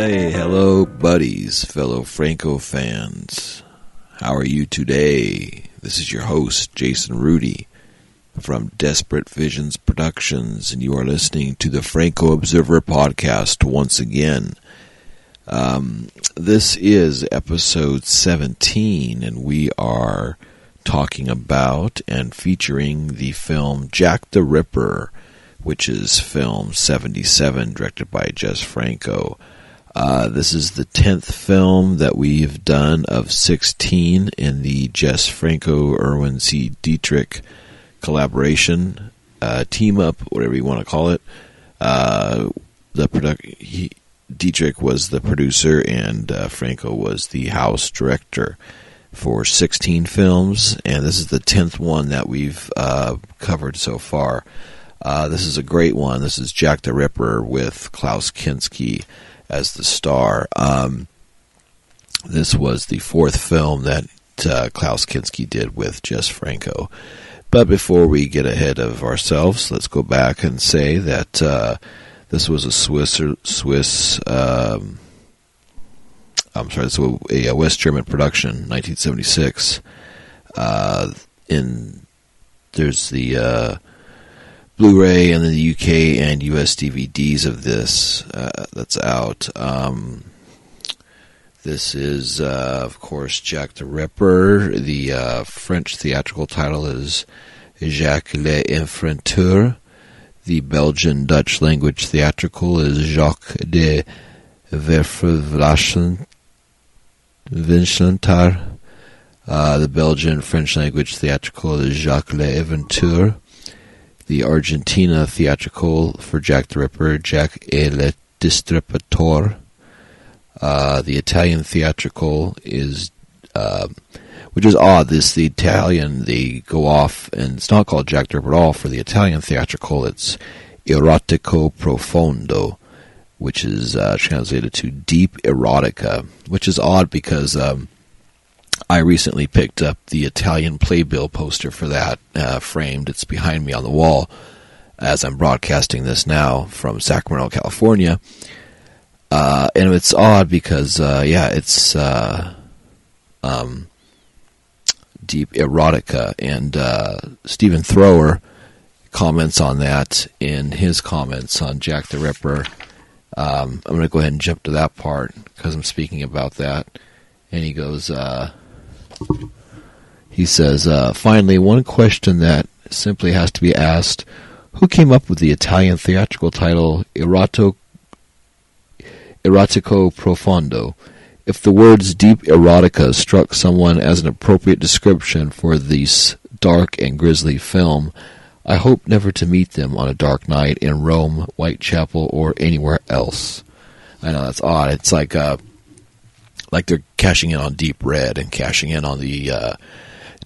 Hi, hello buddies, fellow Franco fans. How are you today? This is your host, Jason Rudy, from Desperate Visions Productions, and you are listening to the Franco Observer podcast once again. This is episode 17, and we are talking about and featuring the film Jack the Ripper, which is film 77, directed by Jess Franco. This is the 10th film that we've done of 16 in the Jess Franco, Erwin C Dietrich collaboration, team up, whatever you want to call it. Dietrich was the producer, and Franco was the house director for 16 films, and this is the 10th one that we've covered so far. This is a great one. This is Jack the Ripper with Klaus Kinski as the star. This was the fourth film that Klaus Kinski did with Jess Franco. But before we get ahead of ourselves, let's go back and say that this was a West German production, 1976. There's the Blu-ray and the UK and US DVDs of this that's out. This is, of course, Jack the Ripper. The French theatrical title is Jacques l'Effrancteur. The Belgian-Dutch language theatrical is Jacques de Verflaschentar. The Belgian-French language theatrical is Jacques l'Aventure. The Argentina theatrical for Jack the Ripper, Jack e le Distrippator. The Italian theatrical is, which is odd, the Italian, they go off, and it's not called Jack the Ripper at all. For the Italian theatrical, it's Erotico Profondo, which is translated to Deep Erotica, which is odd because I recently picked up the Italian playbill poster for that, framed. It's behind me on the wall as I'm broadcasting this now from Sacramento, California. And it's odd because, it's Deep Erotica. And Stephen Thrower comments on that in his comments on Jack the Ripper. I'm going to go ahead and jump to that part because I'm speaking about that. And he goes... He says, finally, one question that simply has to be asked. Who came up with the Italian theatrical title Erotico Profondo? If the words deep erotica struck someone as an appropriate description for this dark and grisly film, I hope never to meet them on a dark night in Rome, Whitechapel, or anywhere else. I know that's odd. It's like they're cashing in on Deep Red and cashing in on the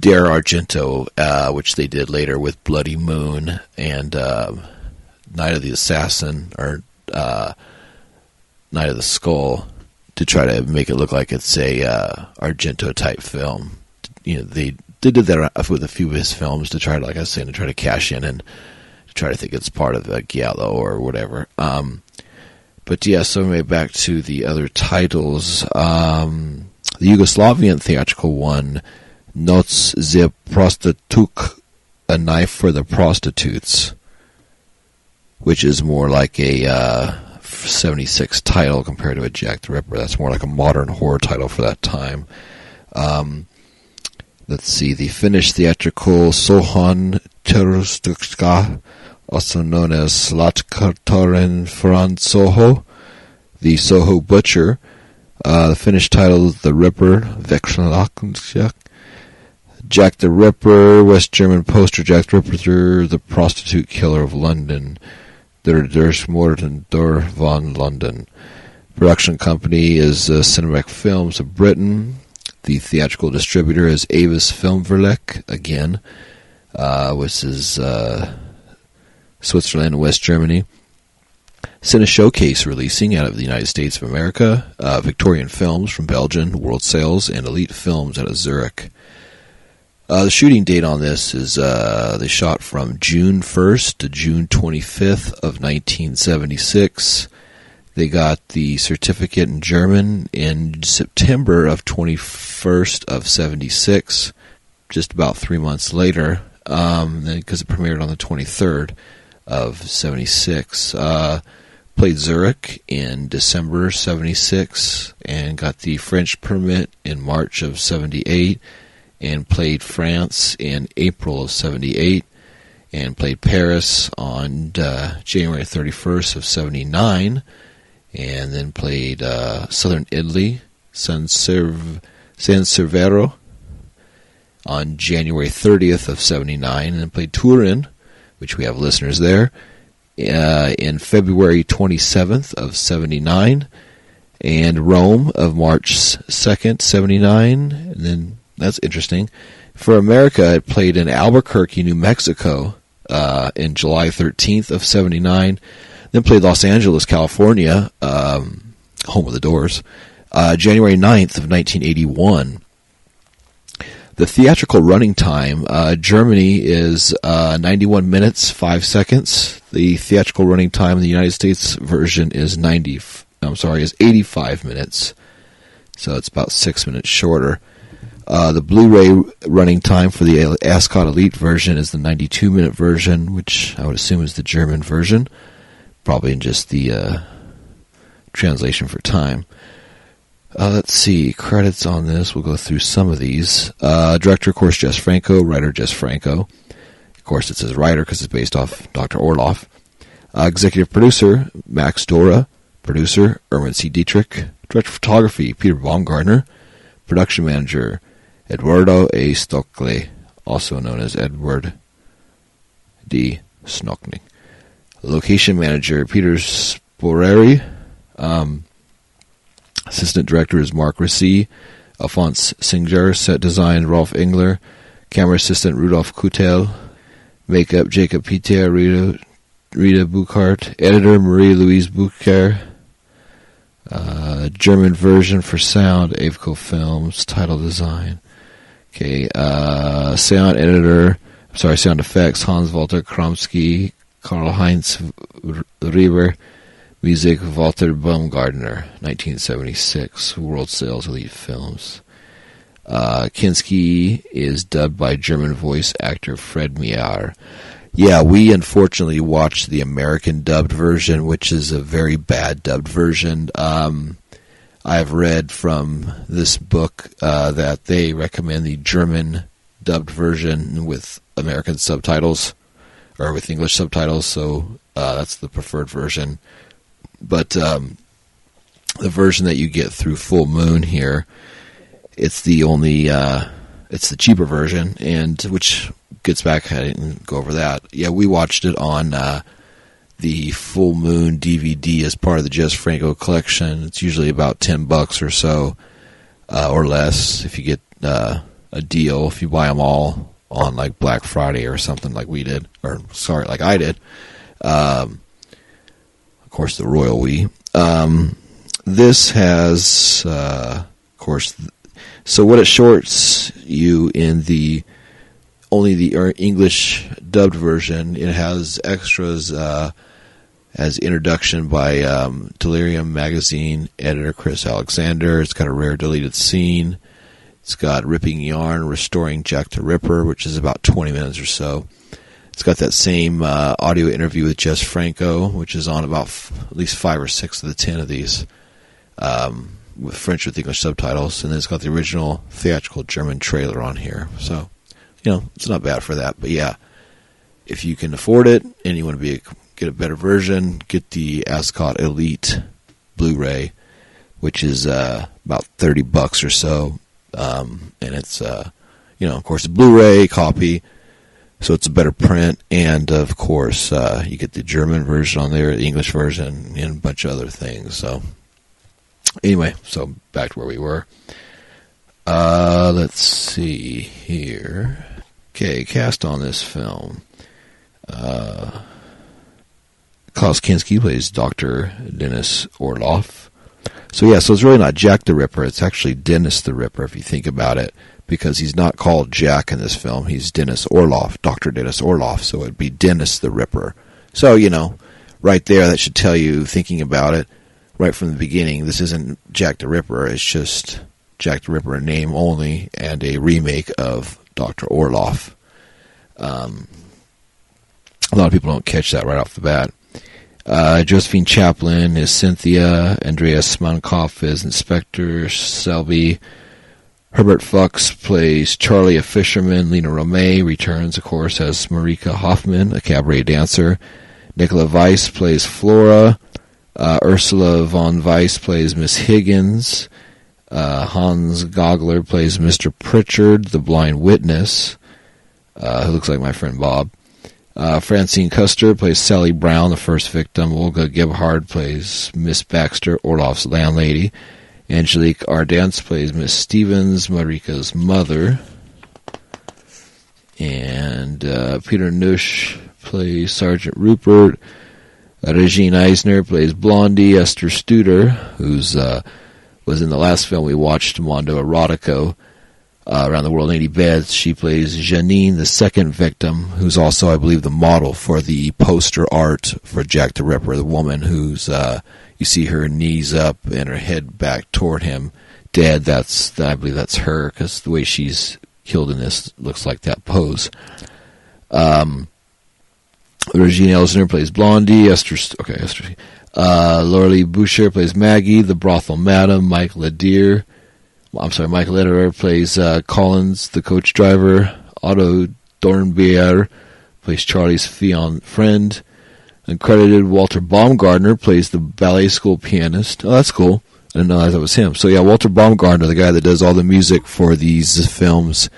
Dario Argento, which they did later with Bloody Moon and Night of the Assassin, or Night of the Skull, to try to make it look like it's a Argento-type film. You know, they did that with a few of his films to try to, like I was saying, to try to cash in and to try to think it's part of a giallo or whatever. But yeah, so anyway, back to the other titles. The Yugoslavian theatrical one, Noc za prostitutk, A Knife for the Prostitutes, which is more like a 76 title compared to a Jack the Ripper. That's more like a modern horror title for that time. Let's see, the Finnish theatrical Sohon Terustukka, also known as Slatkartoren Fran Soho, the Soho Butcher. The Finnish title, The Ripper, Vekslakunstjak. Jack the Ripper, West German poster, Jack the Ripper, the prostitute killer of London. Der Moordenaar van London. Production company is Cinematic Films of Britain. The theatrical distributor is Avis Filmverlag, again, which is Switzerland and West Germany. Cine Showcase releasing out of the United States of America. Victorian Films from Belgium, World Sales, and Elite Films out of Zurich. The shooting date on this is they shot from June 1st to June 25th of 1976. They got the certificate in German in September of 21st of 76, just about 3 months later, because it premiered on the 23rd of 76. Played Zurich in December 76 and got the French permit in March of 78, and played France in April of 78, and played Paris on January 31st of 79, and then played southern Italy, San Severo, on January 30th of 79, and then played Turin, which we have listeners there, in February 27th of 79, and Rome of March 2nd, 79, and then, that's interesting. For America, it played in Albuquerque, New Mexico, in July 13th of 79, then played Los Angeles, California, home of the Doors, January 9th of 1981. The theatrical running time, Germany is 91 minutes, 5 seconds. The theatrical running time in the United States version is 85 minutes. So it's about 6 minutes shorter. The Blu-ray running time for the Ascot Elite version is the 92-minute version, which I would assume is the German version. Probably in just the translation for time. Let's see, credits on this. We'll go through some of these. Director, of course, Jess Franco. Writer, Jess Franco. Of course, it says writer because it's based off Dr. Orloff. Executive producer, Max Dora. Producer, Erwin C Dietrich. Director of photography, Peter Baumgartner. Production manager, Eduardo A. Stockley, also known as Edward D. Snockning. Location manager, Peter Sporeri. Assistant director is Mark Ricci. Alphonse Singer. Set design, Rolf Engler. Camera assistant, Rudolf Kutel. Makeup, Jacob Peter, Rita Buchart. Editor, Marie-Louise Bucher. German version for sound, Avco Films. Title design. Okay, sound effects, Hans-Walter Kromsky. Karl-Heinz Rieber. Music, Walter Baumgartner, 1976, World Sales Elite Films. Kinski is dubbed by German voice actor Fred Meyer. Yeah, we unfortunately watched the American dubbed version, which is a very bad dubbed version. I've read from this book that they recommend the German dubbed version with American subtitles, or with English subtitles, so that's the preferred version. But the version that you get through Full Moon here, it's the only, it's the cheaper version, and which gets back, I didn't go over that. Yeah, we watched it on the Full Moon DVD as part of the Jess Franco collection. It's usually about $10 or so, or less, if you get a deal, if you buy them all on like Black Friday or something like we did, like I did. Of course, the Royal We. This has, of course, so what it shorts you in the only the English dubbed version, it has extras as introduction by Delirium magazine editor Chris Alexander. It's got a rare deleted scene. It's got Ripping Yarn, Restoring Jack the Ripper, which is about 20 minutes or so. It's got that same audio interview with Jess Franco, which is on about at least 5 or 6 of the 10 of these, with French with English subtitles. And then it's got the original theatrical German trailer on here. So, it's not bad for that. But yeah, if you can afford it and you want to get a better version, get the Ascot Elite Blu-ray, which is about $30 or so. And it's, of course, a Blu-ray copy. So it's a better print, and of course, you get the German version on there, the English version, and a bunch of other things. So, anyway, so back to where we were. Let's see here. Okay, cast on this film. Klaus Kinski plays Dr. Dennis Orloff. So it's really not Jack the Ripper, it's actually Dennis the Ripper, if you think about it. Because he's not called Jack in this film. He's Dennis Orloff, Dr. Dennis Orloff, so it'd be Dennis the Ripper. So, right there, that should tell you, thinking about it, right from the beginning, this isn't Jack the Ripper. It's just Jack the Ripper in name only, and a remake of Dr. Orloff. A lot of people don't catch that right off the bat. Josephine Chaplin is Cynthia. Andreas Mankoff is Inspector Selby. Herbert Fuchs plays Charlie, a fisherman. Lena Romay returns, of course, as Marika Hoffman, a cabaret dancer. Nicola Weiss plays Flora. Ursula von Weiss plays Miss Higgins. Hans Gogler plays Mr. Pritchard, the blind witness, who looks like my friend Bob. Francine Custer plays Sally Brown, the first victim. Olga Gebhard plays Miss Baxter, Orloff's landlady. Angelique Ardance plays Miss Stevens, Marika's mother. And Peter Nusch plays Sergeant Rupert. Regine Eisner plays Blondie. Esther Studer, who's was in the last film we watched, Mondo Erotico, Around the World in 80 Beds. She plays Janine, the second victim, who's also, I believe, the model for the poster art for Jack the Ripper, the woman who's, you see her knees up and her head back toward him, dead. I believe that's her, because the way she's killed in this looks like that pose. Regine Elsner plays Blondie. Laura Lee Boucher plays Maggie, the brothel madam. Michael Lederer plays Collins, the coach driver. Otto Dornbier plays Charlie's friend. Uncredited Walter Baumgartner plays the ballet school pianist. Oh, that's cool. I didn't know that was him. So yeah, Walter Baumgartner, the guy that does all the music for these films,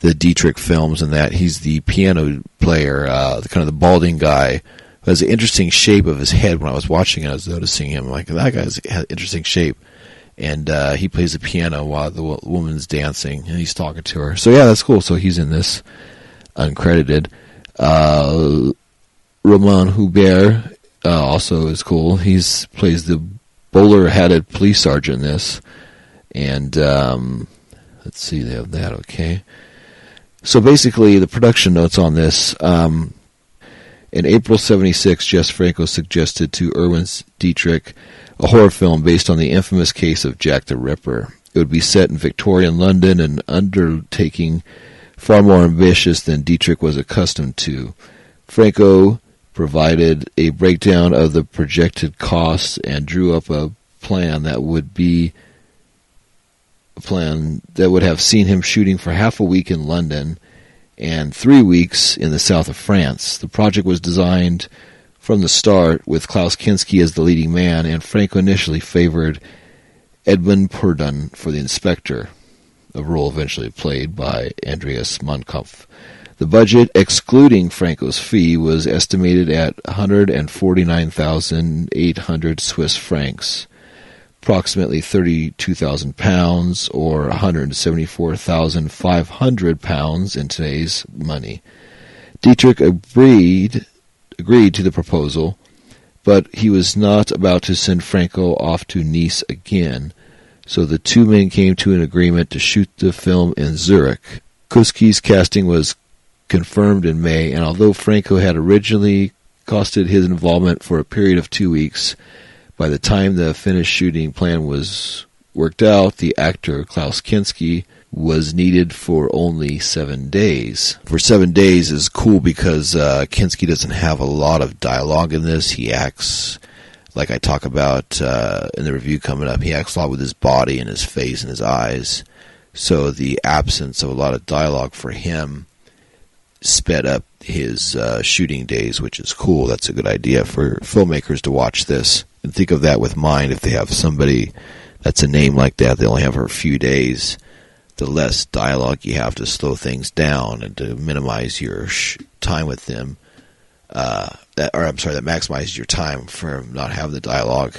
the Dietrich films, and that he's the piano player, kind of the balding guy. Has an interesting shape of his head. When I was watching it, I was noticing him. Like, that guy's has an interesting shape. And he plays the piano while the woman's dancing, and he's talking to her. So, yeah, that's cool. So he's in this, uncredited. Roman Hubert also is cool. He plays the bowler-hatted police sergeant in this. And, let's see, they have that, okay. So basically, the production notes on this... in April 1976, Jess Franco suggested to Erwin C Dietrich a horror film based on the infamous case of Jack the Ripper. It would be set in Victorian London, an undertaking far more ambitious than Dietrich was accustomed to. Franco provided a breakdown of the projected costs and drew up a plan that would have seen him shooting for half a week in London and 3 weeks in the south of France. The project was designed from the start with Klaus Kinski as the leading man, and Franco initially favored Edmund Purdon for the inspector, a role eventually played by Andreas Mankoff. The budget, excluding Franco's fee, was estimated at 149,800 Swiss francs, approximately 32,000 pounds, or 174,500 pounds in today's money. Dietrich agreed to the proposal, but he was not about to send Franco off to Nice again, so the two men came to an agreement to shoot the film in Zurich. Kuski's casting was confirmed in May, and although Franco had originally costed his involvement for a period of 2 weeks, by the time the finished shooting plan was worked out, the actor Klaus Kinski was needed for only 7 days. For 7 days is cool because Kinski doesn't have a lot of dialogue in this. He acts, like I talk about in the review coming up, he acts a lot with his body and his face and his eyes. So the absence of a lot of dialogue for him sped up his shooting days, which is cool. That's a good idea for filmmakers to watch this. And think of that with mind. If they have somebody that's a name like that, they only have her a few days, the less dialogue you have to slow things down and to minimize your time with them. That maximizes your time for not having the dialogue,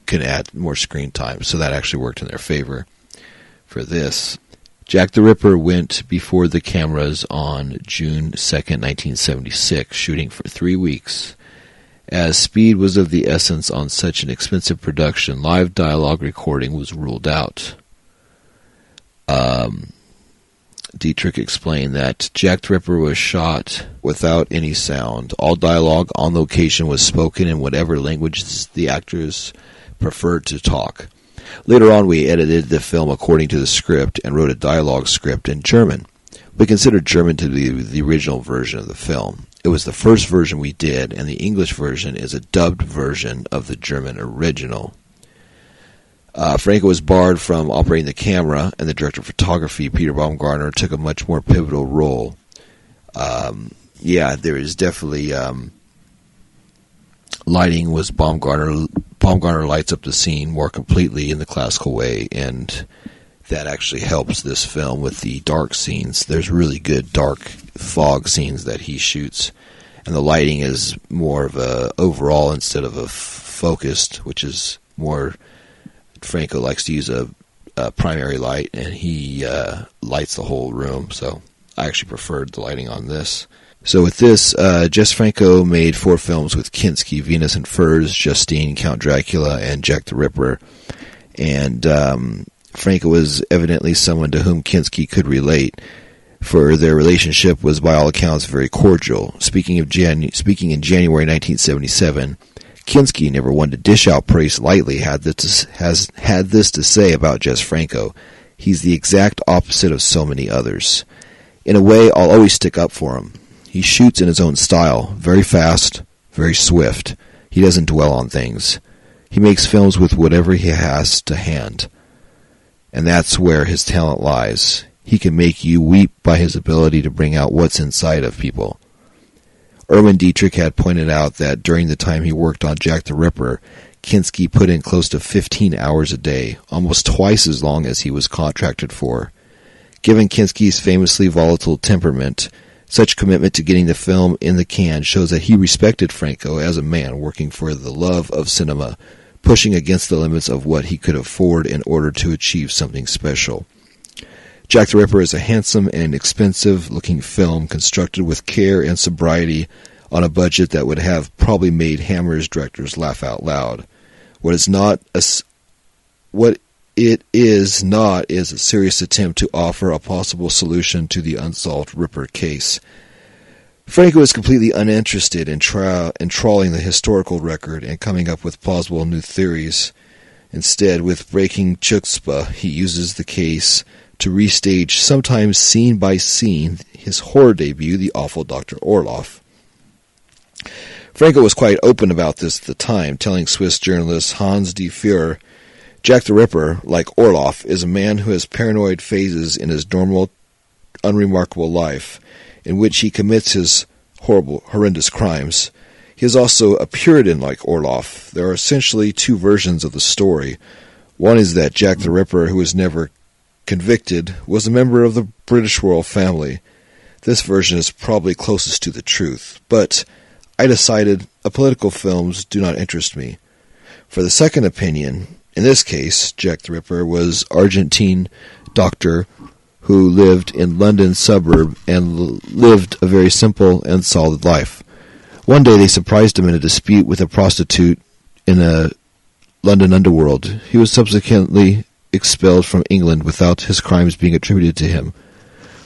can add more screen time. So that actually worked in their favor for this. Jack the Ripper went before the cameras on June 2nd, 1976, shooting for 3 weeks. As speed was of the essence on such an expensive production, live dialogue recording was ruled out. Dietrich explained that Jack the Ripper was shot without any sound. All dialogue on location was spoken in whatever language the actors preferred to talk. Later on, we edited the film according to the script and wrote a dialogue script in German. We considered German to be the original version of the film. It was the first version we did, and the English version is a dubbed version of the German original. Franco was barred from operating the camera, and the director of photography, Peter Baumgartner, took a much more pivotal role. There is definitely lighting was Baumgartner. Baumgartner lights up the scene more completely in the classical way, and that actually helps this film with the dark scenes. There's really good dark fog scenes that he shoots, and the lighting is more of a overall instead of a focused, which is more. Franco likes to use a primary light, and he lights the whole room, so I actually preferred the lighting on this. So with this, Jess Franco made 4 films with Kinski: Venus and Furs, Justine, Count Dracula, and Jack the Ripper. And Franco was evidently someone to whom Kinski could relate, for their relationship was by all accounts very cordial. Speaking in January 1977, Kinski, never one to dish out praise lightly, had this to say about Jess Franco: "He's the exact opposite of so many others. In a way, I'll always stick up for him. He shoots in his own style, very fast, very swift. He doesn't dwell on things. He makes films with whatever he has to hand. And that's where his talent lies. He can make you weep by his ability to bring out what's inside of people." Erwin Dietrich had pointed out that during the time he worked on Jack the Ripper, Kinski put in close to 15 hours a day, almost twice as long as he was contracted for. Given Kinski's famously volatile temperament, such commitment to getting the film in the can shows that he respected Franco as a man working for the love of cinema, pushing against the limits of what he could afford in order to achieve something special. Jack the Ripper is a handsome and expensive-looking film constructed with care and sobriety on a budget that would have probably made Hammer's directors laugh out loud. What it is not is a serious attempt to offer a possible solution to the unsolved Ripper case. Franco is completely uninterested in trawling the historical record and coming up with plausible new theories. Instead, with breaking chutzpah, he uses the case to restage, sometimes scene by scene, his horror debut, The Awful Dr. Orloff. Franco was quite open about this at the time, telling Swiss journalist Hans de Führer, "Jack the Ripper, like Orloff, is a man who has paranoid phases in his normal, unremarkable life, in which he commits his horrendous crimes. He is also a Puritan like Orloff. There are essentially 2 versions of the story. One is that Jack the Ripper, who was never convicted, was a member of the British royal family. This version is probably closest to the truth, but I decided political films do not interest me. For the second opinion, in this case, Jack the Ripper was Argentine doctor who lived in London suburb and lived a very simple and solid life. One day they surprised him in a dispute with a prostitute in a London underworld. He was subsequently expelled from England without his crimes being attributed to him.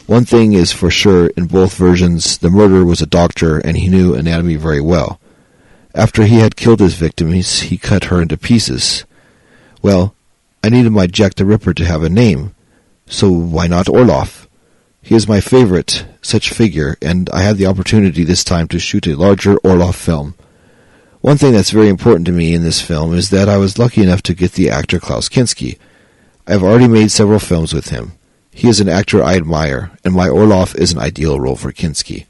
One thing is for sure, in both versions, the murderer was a doctor and he knew anatomy very well. After he had killed his victims, he cut her into pieces. Well, I needed my Jack the Ripper to have a name, so why not Orloff? He is my favorite such figure, and I had the opportunity this time to shoot a larger Orloff film. One thing that's very important to me in this film is that I was lucky enough to get the actor Klaus Kinski. I have already made several films with him. He is an actor I admire, and my Orloff is an ideal role for Kinski."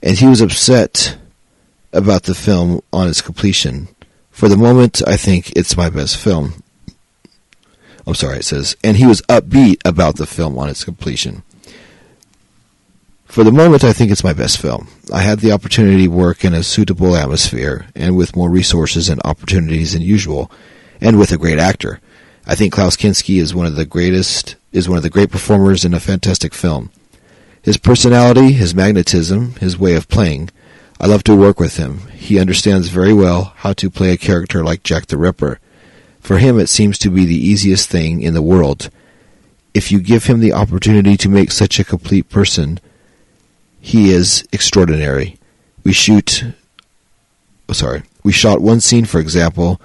And he was upset about the film on its completion. "For the moment, I think it's my best film." It says, and he was upbeat about the film on its completion. "For the moment, I think it's my best film. I had the opportunity to work in a suitable atmosphere, and with more resources and opportunities than usual, and with a great actor. I think Klaus Kinski is one of the great performers in a fantastic film. His personality, his magnetism, his way of playing. I love to work with him. He understands very well how to play a character like Jack the Ripper. For him, it seems to be the easiest thing in the world. If you give him the opportunity to make such a complete person, he is extraordinary. We shot one scene, for example,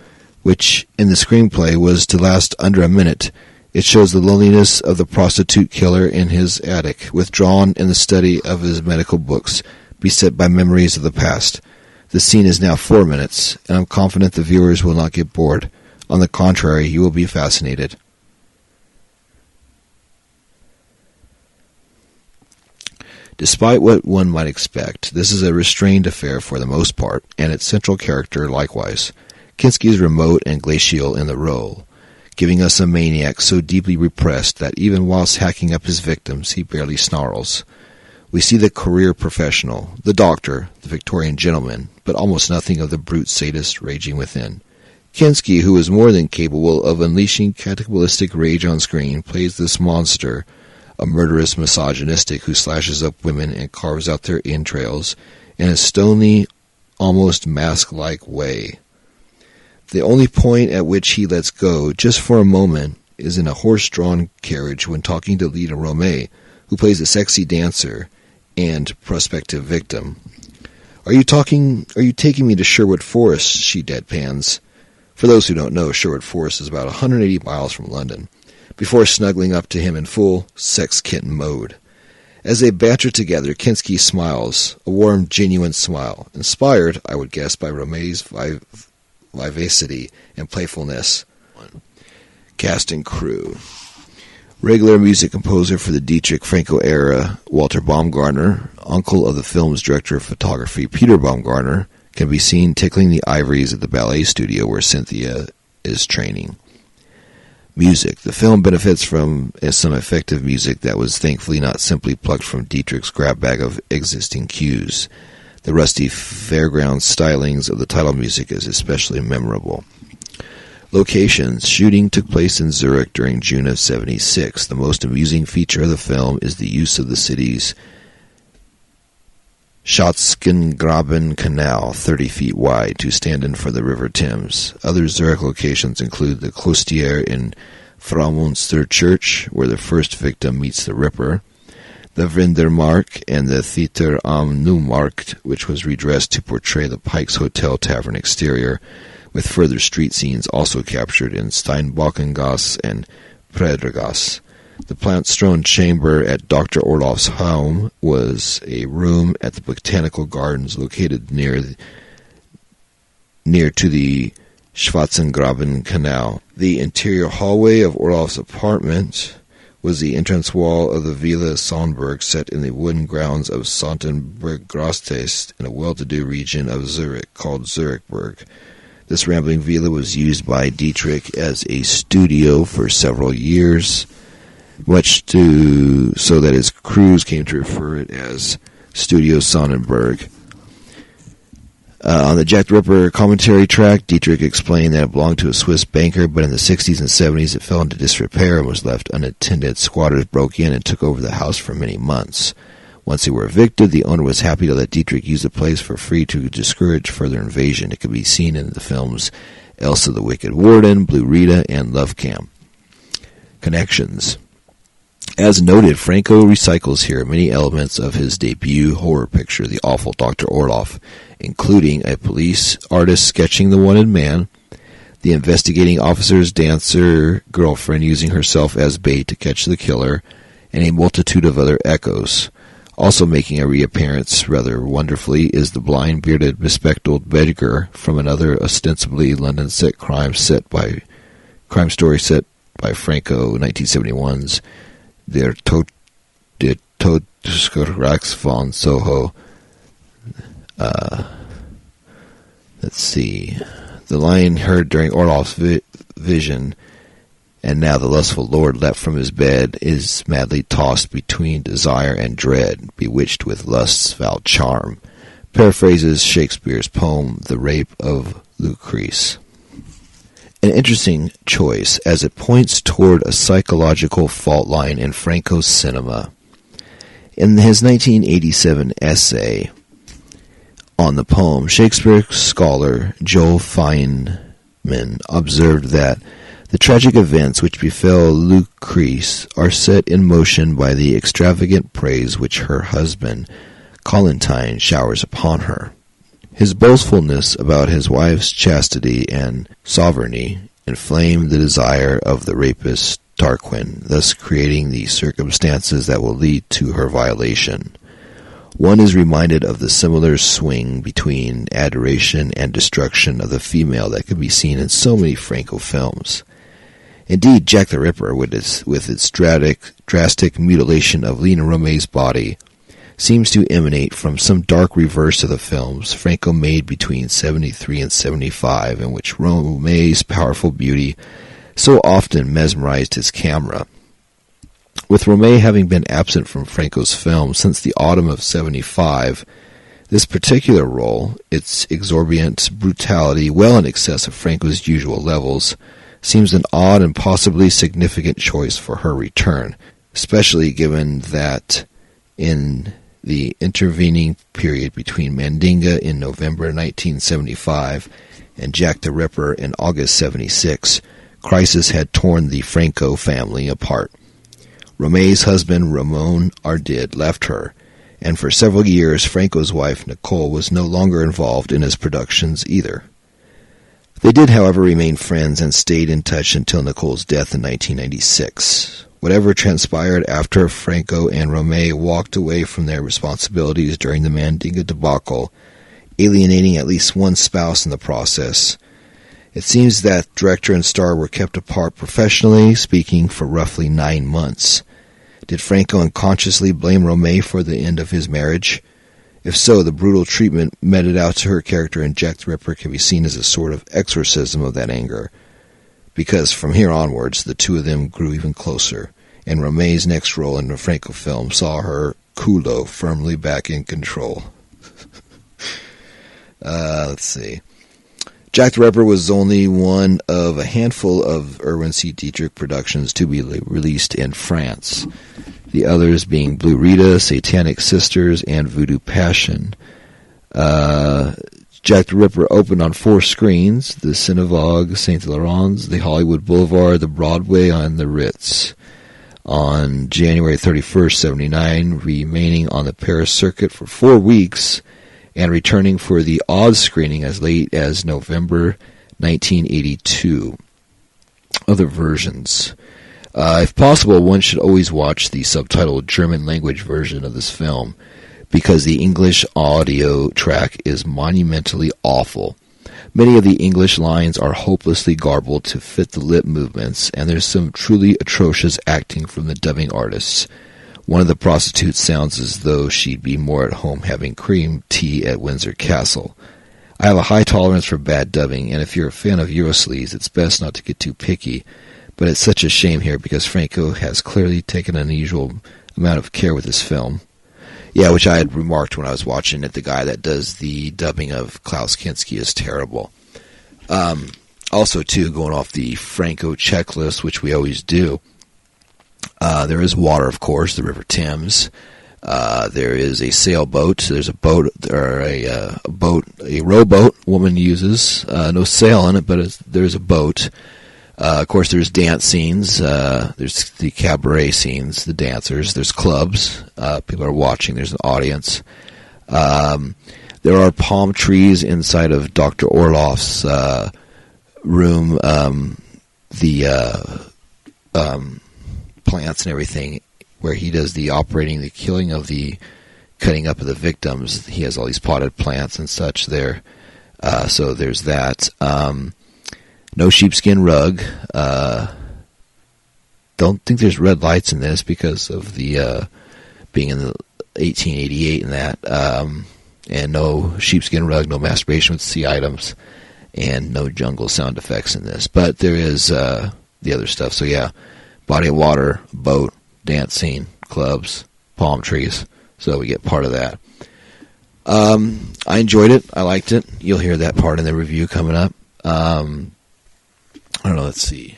which in the screenplay was to last under a minute. It shows the loneliness of the prostitute killer in his attic, withdrawn in the study of his medical books, beset by memories of the past. The scene is now 4 minutes, and I'm confident the viewers will not get bored. On the contrary, you will be fascinated. Despite what one might expect, this is a restrained affair for the most part, and its central character likewise. Kinski is remote and glacial in the role, giving us a maniac so deeply repressed that even whilst hacking up his victims, he barely snarls. We see the career professional, the doctor, the Victorian gentleman, but almost nothing of the brute sadist raging within. Kinski, who is more than capable of unleashing cannibalistic rage on screen, plays this monster, a murderous misogynistic who slashes up women and carves out their entrails in a stony, almost mask-like way. The only point at which he lets go, just for a moment, is in a horse-drawn carriage when talking to Lita Romay, who plays a sexy dancer and prospective victim. Are you taking me to Sherwood Forest? She deadpans. For those who don't know, Sherwood Forest is about 180 miles from London, before snuggling up to him in full sex kitten mode. As they banter together, Kinski smiles, a warm, genuine smile, inspired, I would guess, by Romay's vivacity and playfulness. Cast and crew. Regular music composer for the Dietrich Franco era, Walter Baumgartner, uncle of the film's director of photography, Peter Baumgartner, can be seen tickling the ivories at the ballet studio where Cynthia is training. Music. The film benefits from some effective music that was thankfully not simply plucked from Dietrich's grab bag of existing cues. The rusty fairground stylings of the title music is especially memorable. Locations. Shooting took place in Zurich during June of '76. The most amusing feature of the film is the use of the city's Schatzkengraben Canal, 30 feet wide, to stand in for the River Thames. Other Zurich locations include the Kloster in Fraumünster Church, where the first victim meets the Ripper, the Vindermark, and the Theater am Neumarkt, which was redressed to portray the Pike's Hotel Tavern exterior, with further street scenes also captured in Steinbockengasse and Predergasse. The plant-strewn chamber at Dr. Orloff's home was a room at the Botanical Gardens located near to the Schwarzengraben Canal. The interior hallway of Orloff's apartment was the entrance wall of the Villa Sonnenberg set in the wooden grounds of Sontenberg-Grostest in a well-to-do region of Zurich called Zurichberg. This rambling villa was used by Dietrich as a studio for several years, so that his crews came to refer it as Studio Sonnenberg. On the Jack the Ripper commentary track, Dietrich explained that it belonged to a Swiss banker, but in the 60s and 70s it fell into disrepair and was left unattended. Squatters broke in and took over the house for many months. Once they were evicted, the owner was happy to let Dietrich use the place for free to discourage further invasion. It could be seen in the films Elsa the Wicked Warden, Blue Rita, and Love Camp. Connections. As noted, Franco recycles here many elements of his debut horror picture, The Awful Dr. Orloff, including a police artist sketching the wanted man, the investigating officer's dancer girlfriend using herself as bait to catch the killer, and a multitude of other echoes. Also making a reappearance rather wonderfully is the blind, bearded, bespectacled beggar from another ostensibly London crime story set by Franco, 1971's Der Todesrax von Soho. Let's see. The line heard during Orloff's vision, and now the lustful lord leapt from his bed, is madly tossed between desire and dread, bewitched with lust's foul charm. Paraphrases Shakespeare's poem, The Rape of Lucrece. An interesting choice, as it points toward a psychological fault line in Franco's cinema. In his 1987 essay on the poem, Shakespeare scholar Joel Feynman observed that the tragic events which befell Lucrece are set in motion by the extravagant praise which her husband, Colantine, showers upon her. His boastfulness about his wife's chastity and sovereignty inflamed the desire of the rapist Tarquin, thus creating the circumstances that will lead to her violation. One is reminded of the similar swing between adoration and destruction of the female that could be seen in so many Franco films. Indeed, Jack the Ripper, with its drastic mutilation of Lena Romay's body, seems to emanate from some dark reverse of the films Franco made between 73 and 75, in which Romay's powerful beauty so often mesmerized his camera. With Romay having been absent from Franco's film since the autumn of 75, this particular role, its exorbitant brutality well in excess of Franco's usual levels, seems an odd and possibly significant choice for her return, especially given that in the intervening period between Mandinga in November 1975 and Jack the Ripper in August 76, crisis had torn the Franco family apart. Romay's husband, Ramon Ardid, left her, and for several years Franco's wife, Nicole, was no longer involved in his productions either. They did, however, remain friends and stayed in touch until Nicole's death in 1996. Whatever transpired after Franco and Romay walked away from their responsibilities during the Mandinga debacle, alienating at least one spouse in the process, it seems that director and star were kept apart professionally speaking for roughly 9 months. Did Franco unconsciously blame Romay for the end of his marriage? If so, the brutal treatment meted out to her character in Jack the Ripper can be seen as a sort of exorcism of that anger, because from here onwards the two of them grew even closer, and Romay's next role in the Franco film saw her culo firmly back in control. Let's see. Jack the Ripper was only one of a handful of Erwin C Dietrich productions to be released in France, the others being Blue Rita, Satanic Sisters, and Voodoo Passion. Jack the Ripper opened on 4 screens: the Synagogue, St. Laurent's, the Hollywood Boulevard, the Broadway, and the Ritz. On January 31st, 79, remaining on the Paris circuit for 4 weeks, and returning for the odd screening as late as November 1982. Other versions. If possible, one should always watch the subtitled German-language version of this film, because the English audio track is monumentally awful. Many of the English lines are hopelessly garbled to fit the lip movements, and there's some truly atrocious acting from the dubbing artists. One of the prostitutes sounds as though she'd be more at home having cream tea at Windsor Castle. I have a high tolerance for bad dubbing, and if you're a fan of Eurosleaze, it's best not to get too picky. But it's such a shame here because Franco has clearly taken an unusual amount of care with this film. Yeah, which I had remarked when I was watching it. The guy that does the dubbing of Klaus Kinski is terrible. Also, too, going off the Franco checklist, which we always do, there is water, of course, the River Thames. There is a sailboat. There's a boat, or a rowboat woman uses. No sail on it, but there's a boat. Of course, there's dance scenes. There's the cabaret scenes, the dancers. There's clubs. People are watching. There's an audience. There are palm trees inside of Dr. Orloff's room. Plants and everything, where he does the operating, the killing of the cutting up of the victims. He has all these potted plants and such there. So there's that. No sheepskin rug. Don't think there's red lights in this because of the being in the 1888 and that. And no sheepskin rug, no masturbation with C items, and no jungle sound effects in this. But there is the other stuff. So yeah, body of water, boat, dance scene, clubs, palm trees. So we get part of that. I enjoyed it. I liked it. You'll hear that part in the review coming up. I don't know, let's see.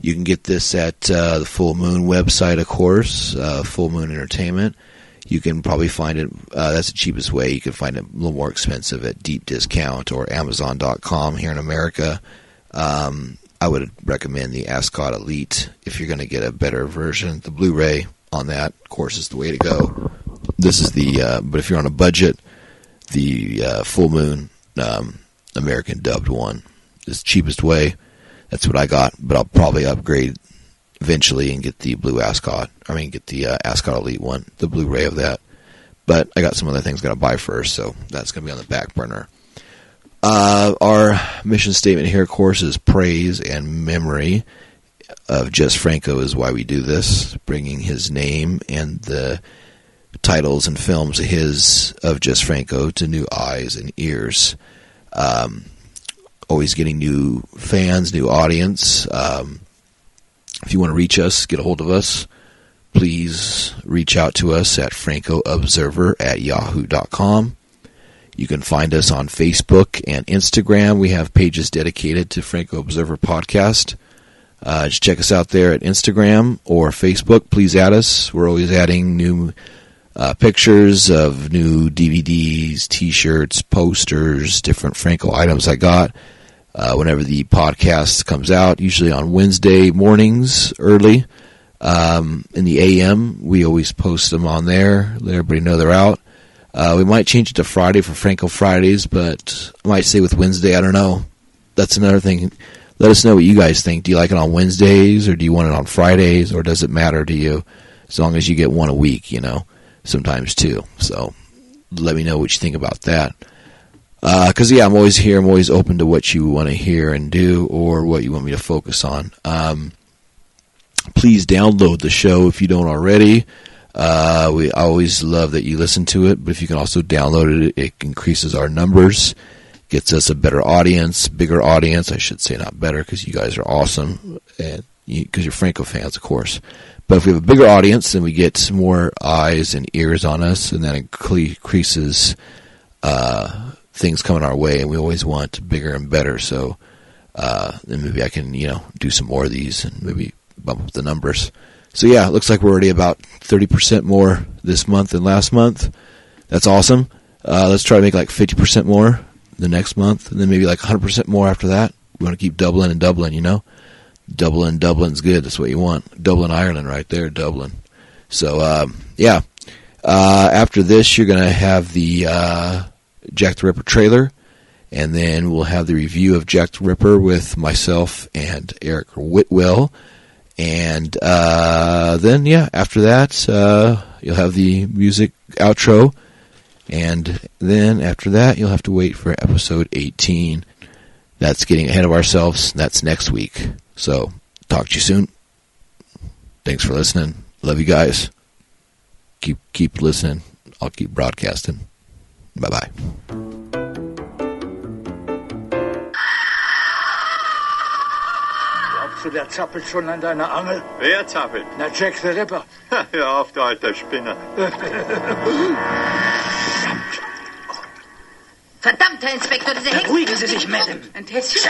You can get this at the Full Moon website, of course, Full Moon Entertainment. You can probably find it, that's the cheapest way. You can find it a little more expensive at Deep Discount or Amazon.com here in America. I would recommend the Ascot Elite if you're going to get a better version. The Blu-ray on that, of course, is the way to go. This is the, but if you're on a budget, the full moon American dubbed one. It's the cheapest way. That's what I got, but I'll probably upgrade eventually and get the blue Ascot. Get the Ascot Elite one, the Blu-ray of that. But I got some other things got to buy first, so that's going to be on the back burner. Our mission statement here, of course, is praise and memory of Jess Franco is why we do this, bringing his name and the titles and films of Jess Franco to new eyes and ears. Always getting new fans, new audience. If you want to reach us, get a hold of us, please reach out to us at francoobserver@yahoo.com. You can find us on Facebook and Instagram. We have pages dedicated to Franco Observer Podcast. Just check us out there at Instagram or Facebook. Please add us. We're always adding new pictures of new DVDs, T-shirts, posters, different Franco items I got. Whenever the podcast comes out, usually on Wednesday mornings early in the AM, we always post them on there. Let everybody know they're out. We might change it to Friday for Franco Fridays, but I might stay with Wednesday. I don't know. That's another thing. Let us know what you guys think. Do you like it on Wednesdays, or do you want it on Fridays, or does it matter to you? As long as you get one a week, sometimes two. So let me know what you think about that. Because, I'm always here. I'm always open to what you want to hear and do, or what you want me to focus on. Please download the show if you don't already. We always love that you listen to it, but if you can also download it, it increases our numbers, gets us a better audience, bigger audience, I should say, not better, because you guys are awesome, and because you're Franco fans, of course. But if we have a bigger audience, then we get more eyes and ears on us, and that increases things coming our way, and we always want bigger and better. So then maybe I can, do some more of these and maybe bump up the numbers. So yeah, it looks like we're already about 30% more this month than last month. That's awesome. Let's try to make like 50% more the next month, and then maybe like 100% more after that. We want to keep doubling and doubling, Dublin's good. That's what you want. Dublin, Ireland, right there, Dublin. So after this, you're going to have the Jack the Ripper trailer, and then we'll have the review of Jack the Ripper with myself and Eric Whitwell. And then, after that, you'll have the music outro. And then after that, you'll have to wait for episode 18. That's getting ahead of ourselves. That's next week. So, talk to you soon. Thanks for listening. Love you guys. Keep listening. I'll keep broadcasting. Bye-bye. Der zappelt schon an deiner Angel. Wer zappelt? Na, Jack the Ripper. Hör auf, du alter Spinner. Verdammt, Herr Inspektor, diese Hexe... Beruhigen Sie sich, Madame. Ein Tässchen.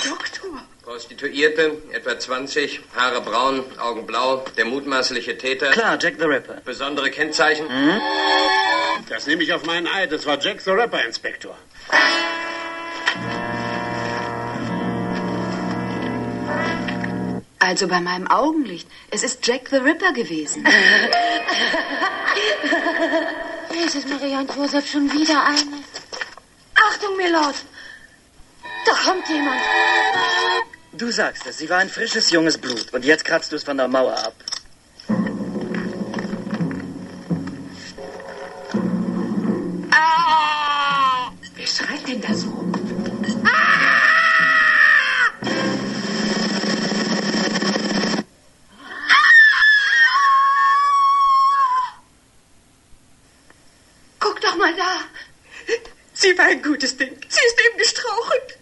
Doktor. Prostituierte, etwa 20, Haare braun, Augen blau, der mutmaßliche Täter. Klar, Jack the Ripper. Besondere Kennzeichen? Das nehme ich auf meinen Eid. Das war Jack the Ripper, Inspektor. Also bei meinem Augenlicht. Es ist Jack the Ripper gewesen. Jesus, Maria und Josef, schon wieder eine. Achtung, Milord! Da kommt jemand. Du sagst es, sie war ein frisches, junges Blut. Und jetzt kratzt du es von der Mauer ab. Ah! Wer schreit denn da so? Guck doch mal da. Sie war ein gutes Ding. Sie ist eben gestrauchelt.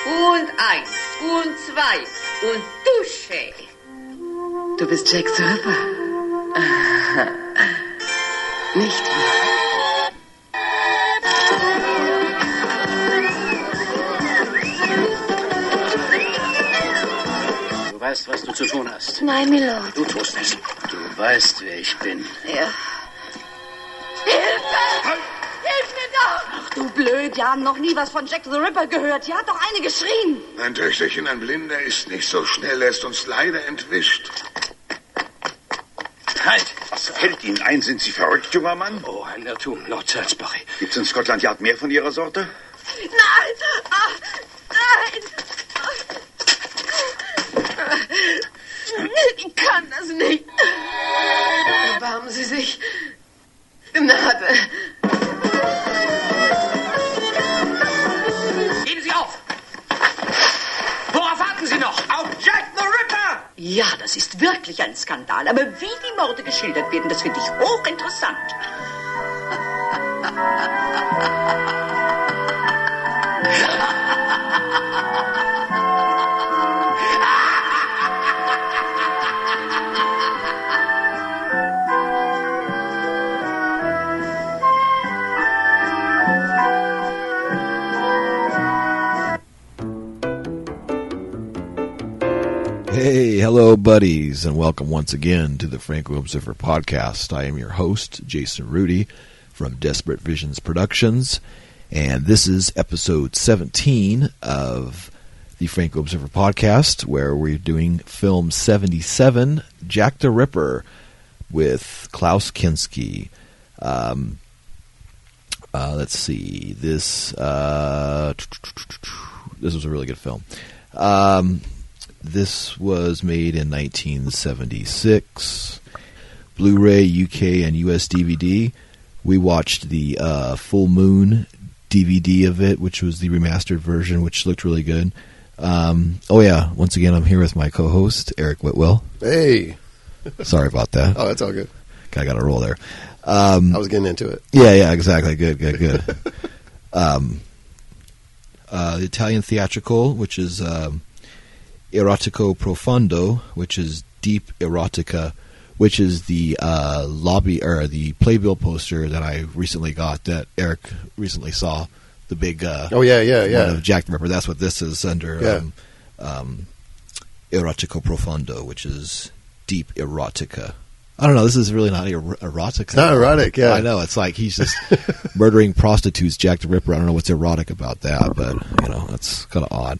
Und 1, und 2, und Dusche. Du bist Jack the Ripper. Nicht wahr? Du weißt, was du zu tun hast. Nein, Milord. Du tust es. Du weißt, wer ich bin. Ja. Hilfe! Hilf mir doch! Ach du blöd, wir haben noch nie was von Jack the Ripper gehört. Hier hat doch eine geschrien. Mein Töchterchen, ein Blinder ist nicht so schnell, er ist uns leider entwischt. Halt! Was fällt Ihnen ein? Sind Sie verrückt, junger Mann? Oh, ein Irrtum, Lord Salisbury. Gibt's in Scotland Yard mehr von Ihrer Sorte? Nein! Nein! Ich kann das nicht. Erbarmen Sie sich. Gnade. Geben Sie auf! Worauf warten Sie noch? Auf Jack the Ripper! Ja, das ist wirklich ein Skandal. Aber wie die Morde geschildert werden, das finde ich hochinteressant. Hey, hello, buddies, and welcome once again to the Franco Observer podcast. I am your host, Jason Rudy, from Desperate Visions Productions, and this is episode 17 of the Franco Observer podcast, where we're doing film 77, Jack the Ripper, with Klaus Kinski. Let's see, this was a really good film. This was made in 1976, Blu-ray, UK, and US DVD. We watched the Full Moon DVD of it, which was the remastered version, which looked really good. Once again, I'm here with my co-host, Eric Whitwell. Hey. Sorry about that. Oh, that's all good. I got a roll there. I was getting into it. Yeah, exactly. Good. The Italian theatrical, which is Erotico Profondo, which is deep erotica, which is the the playbill poster that I recently got that Eric recently saw. The big one of Jack the Ripper. That's what this is under. Erotico Profondo, which is deep erotica. I don't know. This is really not erotica. It's not erotic. Yeah, I know. It's like he's just murdering prostitutes. Jack the Ripper. I don't know what's erotic about that, but that's kind of odd.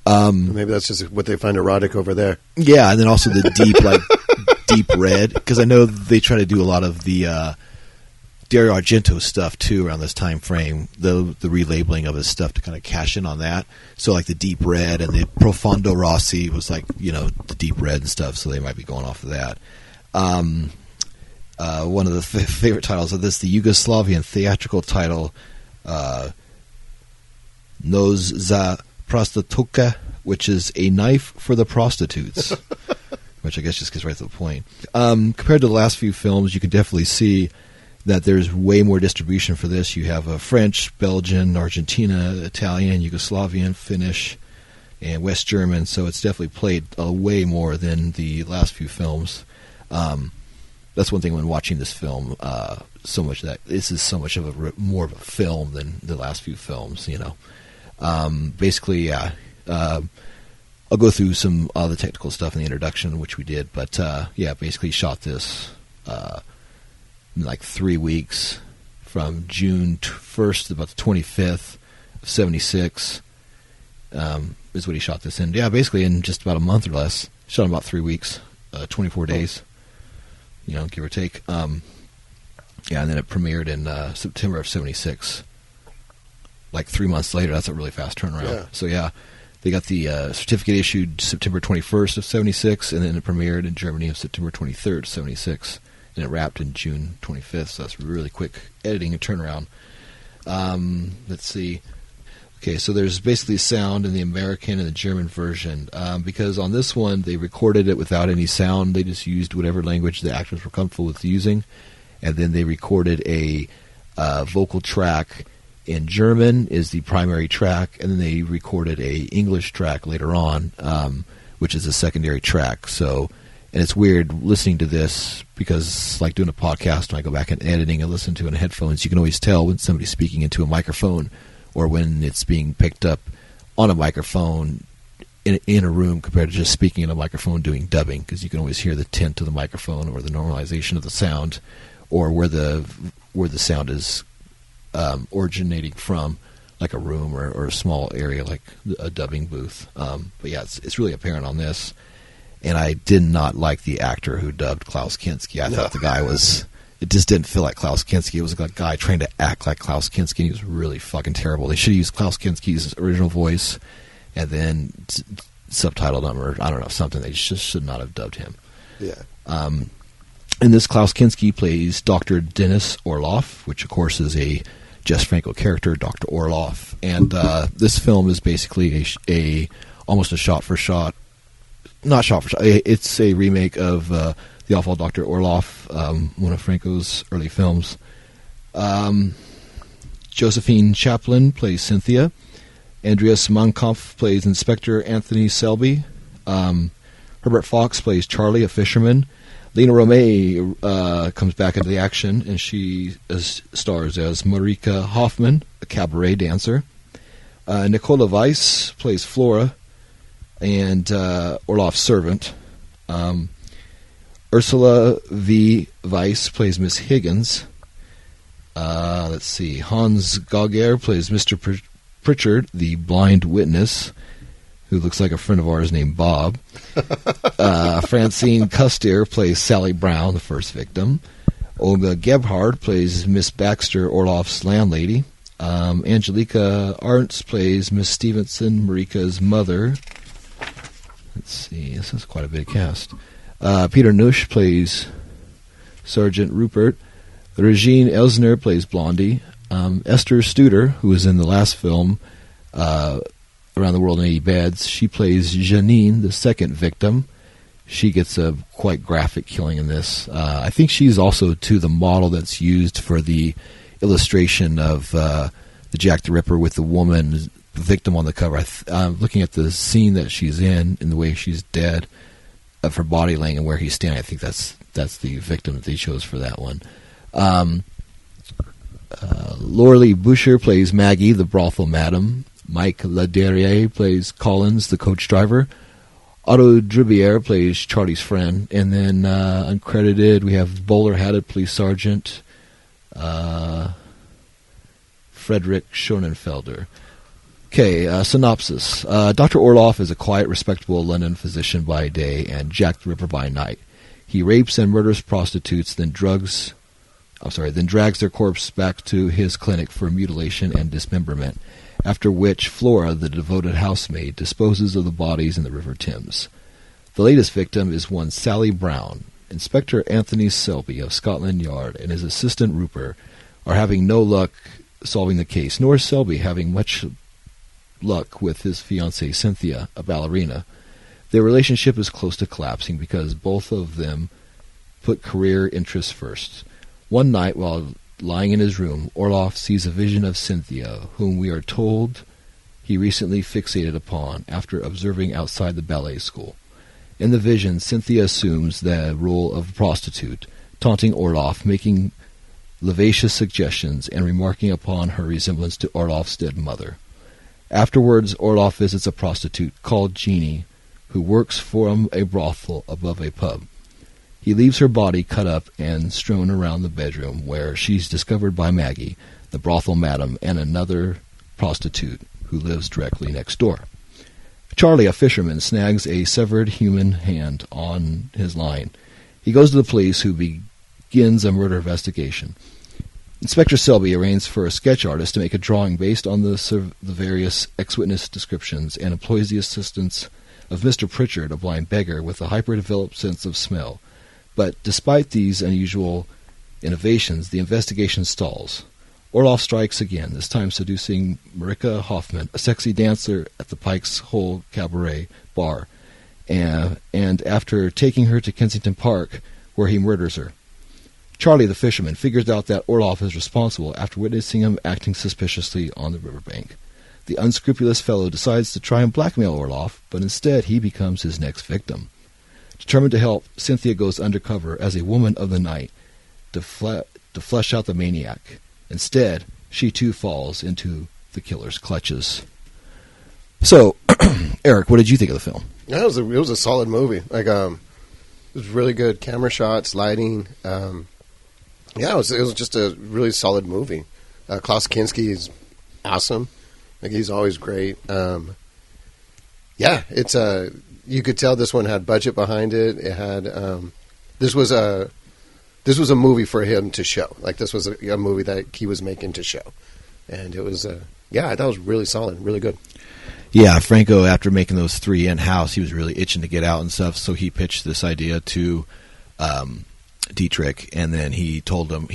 Maybe that's just what they find erotic over there. Yeah, and then also the deep red, because I know they try to do a lot of the Dario Argento stuff too around this time frame. The relabeling of his stuff to kind of cash in on that. So like the deep red and the Profondo Rossi was like the deep red and stuff. So they might be going off of that. One of the favorite titles of this, the Yugoslavian theatrical title, Nož za Prostitutka, which is a knife for the prostitutes, which I guess just gets right to the point. Compared to the last few films, you can definitely see that there's way more distribution for this. You have French, Belgian, Argentina, Italian, Yugoslavian, Finnish, and West German, so it's definitely played way more than the last few films. That's one thing when watching this film, so much that this is so much of more of a film than the last few films, Basically, I'll go through some other technical stuff in the introduction, which we did, but basically shot this in like 3 weeks, from June 1st to about the 25th of 76, is what he shot this in. Yeah, basically in just about a month or less. Shot in about 3 weeks, 24 days, give or take. And then it premiered in September of 76. Like 3 months later. That's a really fast turnaround. Yeah. So they got the certificate issued September 21st of 76, and then it premiered in Germany on September 23rd of 76, and it wrapped in June 25th. So that's really quick editing and turnaround. Let's see. Okay, so there's basically sound in the American and the German version, because on this one they recorded it without any sound. They just used whatever language the actors were comfortable with using, and then they recorded a vocal track in German is the primary track, and then they recorded a English track later on, which is a secondary track. So, and it's weird listening to this because, like doing a podcast, when I go back and editing and listen to it in headphones, you can always tell when somebody's speaking into a microphone or when it's being picked up on a microphone in a room compared to just speaking in a microphone doing dubbing, because you can always hear the tint of the microphone or the normalization of the sound, or where the sound is originating from, like a room or a small area like a dubbing booth. But yeah, it's really apparent on this. And I did not like the actor who dubbed Klaus Kinski. I thought the guy was... It just didn't feel like Klaus Kinski. It was a guy trying to act like Klaus Kinski, and he was really fucking terrible. They should have used Klaus Kinski's original voice and then subtitled him, or I don't know, something. They just should not have dubbed him. Yeah. In this, Klaus Kinski plays Dr. Dennis Orloff, which, of course, is a Jess Franco character, Dr. Orloff. And this film is basically almost a shot-for-shot... Not shot-for-shot. It's a remake of... The Awful Dr. Orloff, one of Franco's early films. Josephine Chaplin plays Cynthia. Andreas Mankoff plays Inspector Anthony Selby. Herbert Fox plays Charlie, a fisherman. Lena Romay comes back into the action, and she stars as Marika Hoffman, a cabaret dancer. Nicola Weiss plays Flora, and Orloff's servant. Ursula V. Weiss plays Miss Higgins. Let's see. Hans Gauger plays Mr. Pritchard, the blind witness, who looks like a friend of ours named Bob. Francine Custer plays Sally Brown, the first victim. Olga Gebhard plays Miss Baxter, Orloff's landlady. Angelica Arntz plays Miss Stevenson, Marika's mother. Let's see. This is quite a big cast. Peter Nusch plays Sergeant Rupert. Regine Elsner plays Blondie. Esther Studer, who was in the last film, Around the World in 80 Beds, she plays Janine, the second victim. She gets a quite graphic killing in this. I think she's also, too, the model that's used for the illustration of the Jack the Ripper with the woman victim on the cover. Looking at the scene that she's in and the way she's dead, of her body laying and where he's standing, I think that's the victim that they chose for that one. Laura Boucher plays Maggie, the brothel madam. Mike Laderier plays Collins, the coach driver. Otto Dribier plays Charlie's friend. And then uncredited, we have bowler-hatted police sergeant Frederick Schonenfelder. Okay, synopsis. Dr. Orloff is a quiet, respectable London physician by day and Jack the Ripper by night. He rapes and murders prostitutes, then drags their corpse back to his clinic for mutilation and dismemberment, after which Flora, the devoted housemaid, disposes of the bodies in the River Thames. The latest victim is one Sally Brown. Inspector Anthony Selby of Scotland Yard and his assistant Rupert are having no luck solving the case, nor is Selby having much luck with his fiancée Cynthia, a ballerina. Their relationship is close to collapsing because both of them put career interests first. One night, while lying in his room, Orloff sees a vision of Cynthia, whom we are told he recently fixated upon after observing outside the ballet school. In the vision, Cynthia assumes the role of a prostitute, taunting Orloff, making lascivious suggestions, and remarking upon her resemblance to Orloff's dead mother. Afterwards, Orloff visits a prostitute called Jeannie, who works from a brothel above a pub. He leaves her body cut up and strewn around the bedroom, where she's discovered by Maggie, the brothel madam, and another prostitute who lives directly next door. Charlie, a fisherman, snags a severed human hand on his line. He goes to the police, who begins a murder investigation. Inspector Selby arranges for a sketch artist to make a drawing based on the various ex-witness descriptions and employs the assistance of Mr. Pritchard, a blind beggar with a hyper-developed sense of smell. But despite these unusual innovations, the investigation stalls. Orloff strikes again, this time seducing Marika Hoffman, a sexy dancer at the Pike's Hole Cabaret bar, and after taking her to Kensington Park, where he murders her. Charlie, the fisherman, figures out that Orloff is responsible after witnessing him acting suspiciously on the riverbank. The unscrupulous fellow decides to try and blackmail Orloff, but instead he becomes his next victim. Determined to help, Cynthia goes undercover as a woman of the night to flesh out the maniac. Instead, she too falls into the killer's clutches. So, Eric, what did you think of the film? Yeah, it was a solid movie. It was really good camera shots, lighting. It was just a really solid movie. Klaus Kinski is awesome. He's always great. It's you could tell this one had budget behind it. It had this was a movie for him to show. Like this was a movie that he was making to show, and it was I thought it was really solid, really good. Yeah, Franco, after making those 3 in-house, he was really itching to get out and stuff, so he pitched this idea to Dietrich, and then he told him,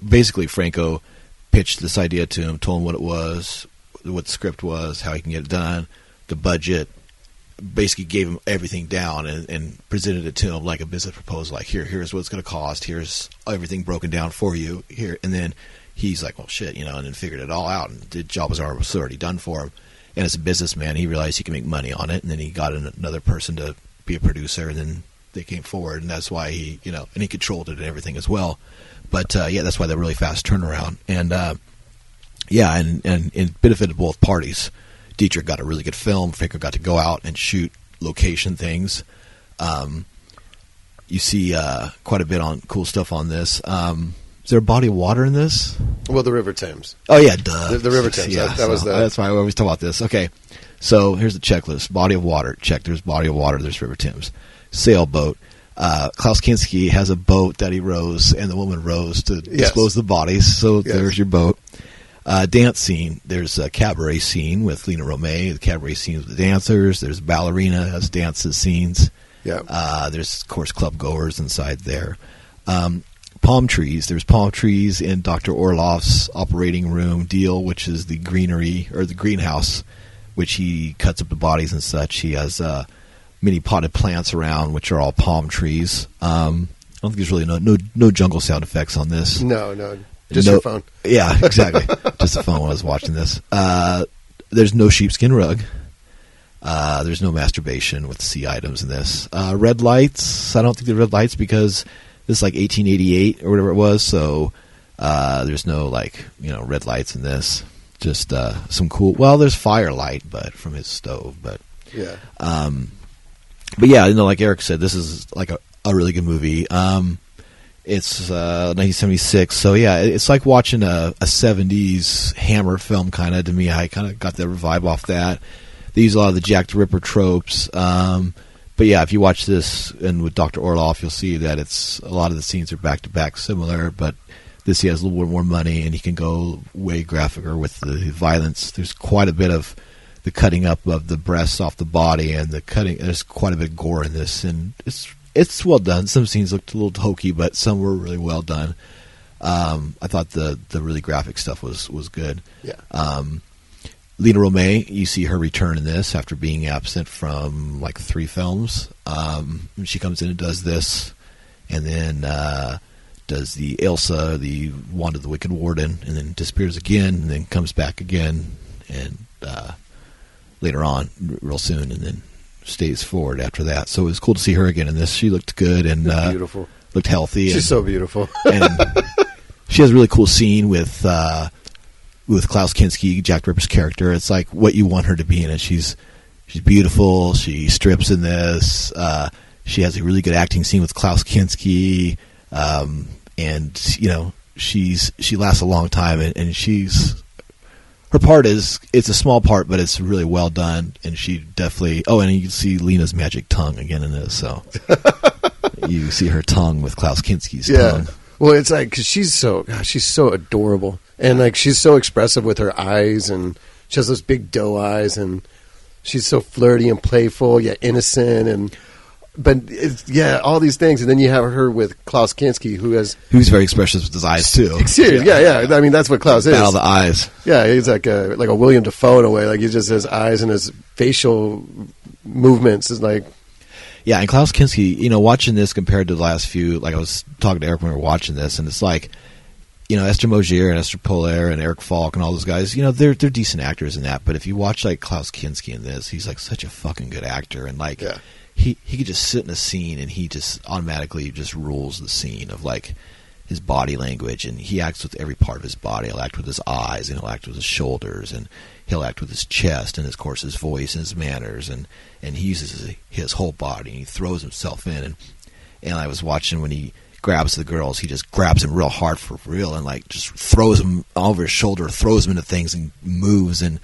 basically Franco pitched this idea to him, told him what it was, what the script was, how he can get it done, the budget, basically gave him everything down and presented it to him like a business proposal, like, here's what it's going to cost, here's everything broken down for you, here, and then he's like, well, shit, and then figured it all out, and the job was already done for him. And as a businessman, he realized he could make money on it, and then he got another person to be a producer, and then they came forward, and that's why he, and he controlled it and everything as well. But that's why that really fast turnaround, and and benefited both parties. Dietrich got a really good film. Franco got to go out and shoot location things. You see quite a bit on cool stuff on this. Is there a body of water in this? Well, the River Thames. Oh, yeah, duh. The River Thames. Yeah, that was the... That's why I always talk about this. Okay, so here's the checklist. Body of water. Check. There's body of water. There's River Thames. Sailboat. Klaus Kinski has a boat that he rows, and the woman rows to dispose of the bodies. So there's your boat. Dance scene. There's a cabaret scene with Lena Romay. The cabaret scene with the dancers. There's ballerina has dances scenes. Yeah. There's, of course, club goers inside there. Palm trees. There's palm trees in Dr. Orloff's operating room deal, which is the greenery or the greenhouse, which he cuts up the bodies and such. He has many potted plants around, which are all palm trees. I don't think there's really no jungle sound effects on this. No, just your phone. Yeah, exactly. Just the phone when I was watching this. There's no sheepskin rug. There's no masturbation with C items in this. Red lights. I don't think they're red lights because this is like 1888 or whatever it was, so there's no red lights in this. Just some cool. Well, there's firelight, but from his stove. But yeah, like Eric said, this is like a really good movie. It's 1976, so yeah, it's like watching a 70s Hammer film kind of to me. I kind of got the vibe off that. They use a lot of the Jack the Ripper tropes. But yeah, if you watch this and with Dr. Orloff, you'll see that it's a lot of the scenes are back to back similar, but this he has a little bit more money and he can go way graphicer with the violence. There's quite a bit of the cutting up of the breasts off the body and the cutting. There's quite a bit of gore in this, and it's well done. Some scenes looked a little hokey, but some were really well done. I thought the really graphic stuff was good. Yeah. Lena Romay, you see her return in this after being absent from like 3 films. She comes in and does this, and then does the Elsa, the Wanda the Wicked Warden, and then disappears again, and then comes back again, and later on, real soon, and then stays forward after that. So it was cool to see her again in this. She looked good and beautiful. Looked healthy. She's so beautiful. And she has a really cool scene with Klaus Kinski, Jack Ripper's character. It's like what you want her to be in it. She's beautiful. She strips in this. She has a really good acting scene with Klaus Kinski, and she lasts a long time. And her part it's a small part, but it's really well done. And she definitely. Oh, and you can see Lena's magic tongue again in this. So you see her tongue with Klaus Kinski's tongue. Well, it's like cause she's so adorable. And like she's so expressive with her eyes, and she has those big doe eyes, and she's so flirty and playful yet innocent, all these things. And then you have her with Klaus Kinski, who's very expressive with his eyes too. Serious, yeah. I mean, that's what Klaus is. Battle of the eyes. Yeah, he's like a William Dafoe in a way. Like he just his eyes and his facial movements is like. Yeah, and Klaus Kinski, watching this compared to the last few, like I was talking to Eric when we were watching this, and it's like. Esther Mogier and Esther Polaire and Eric Falk and all those guys, they're decent actors in that. But if you watch like Klaus Kinski in this, he's like such a fucking good actor, and like he could just sit in a scene and he just automatically just rules the scene of like his body language, and he acts with every part of his body. He'll act with his eyes, and he'll act with his shoulders, and he'll act with his chest, and of course his voice and his manners, and he uses his whole body, and he throws himself in. And I was watching when he grabs the girls, he just grabs them real hard for real and like just throws them over his shoulder, throws them into things and moves, and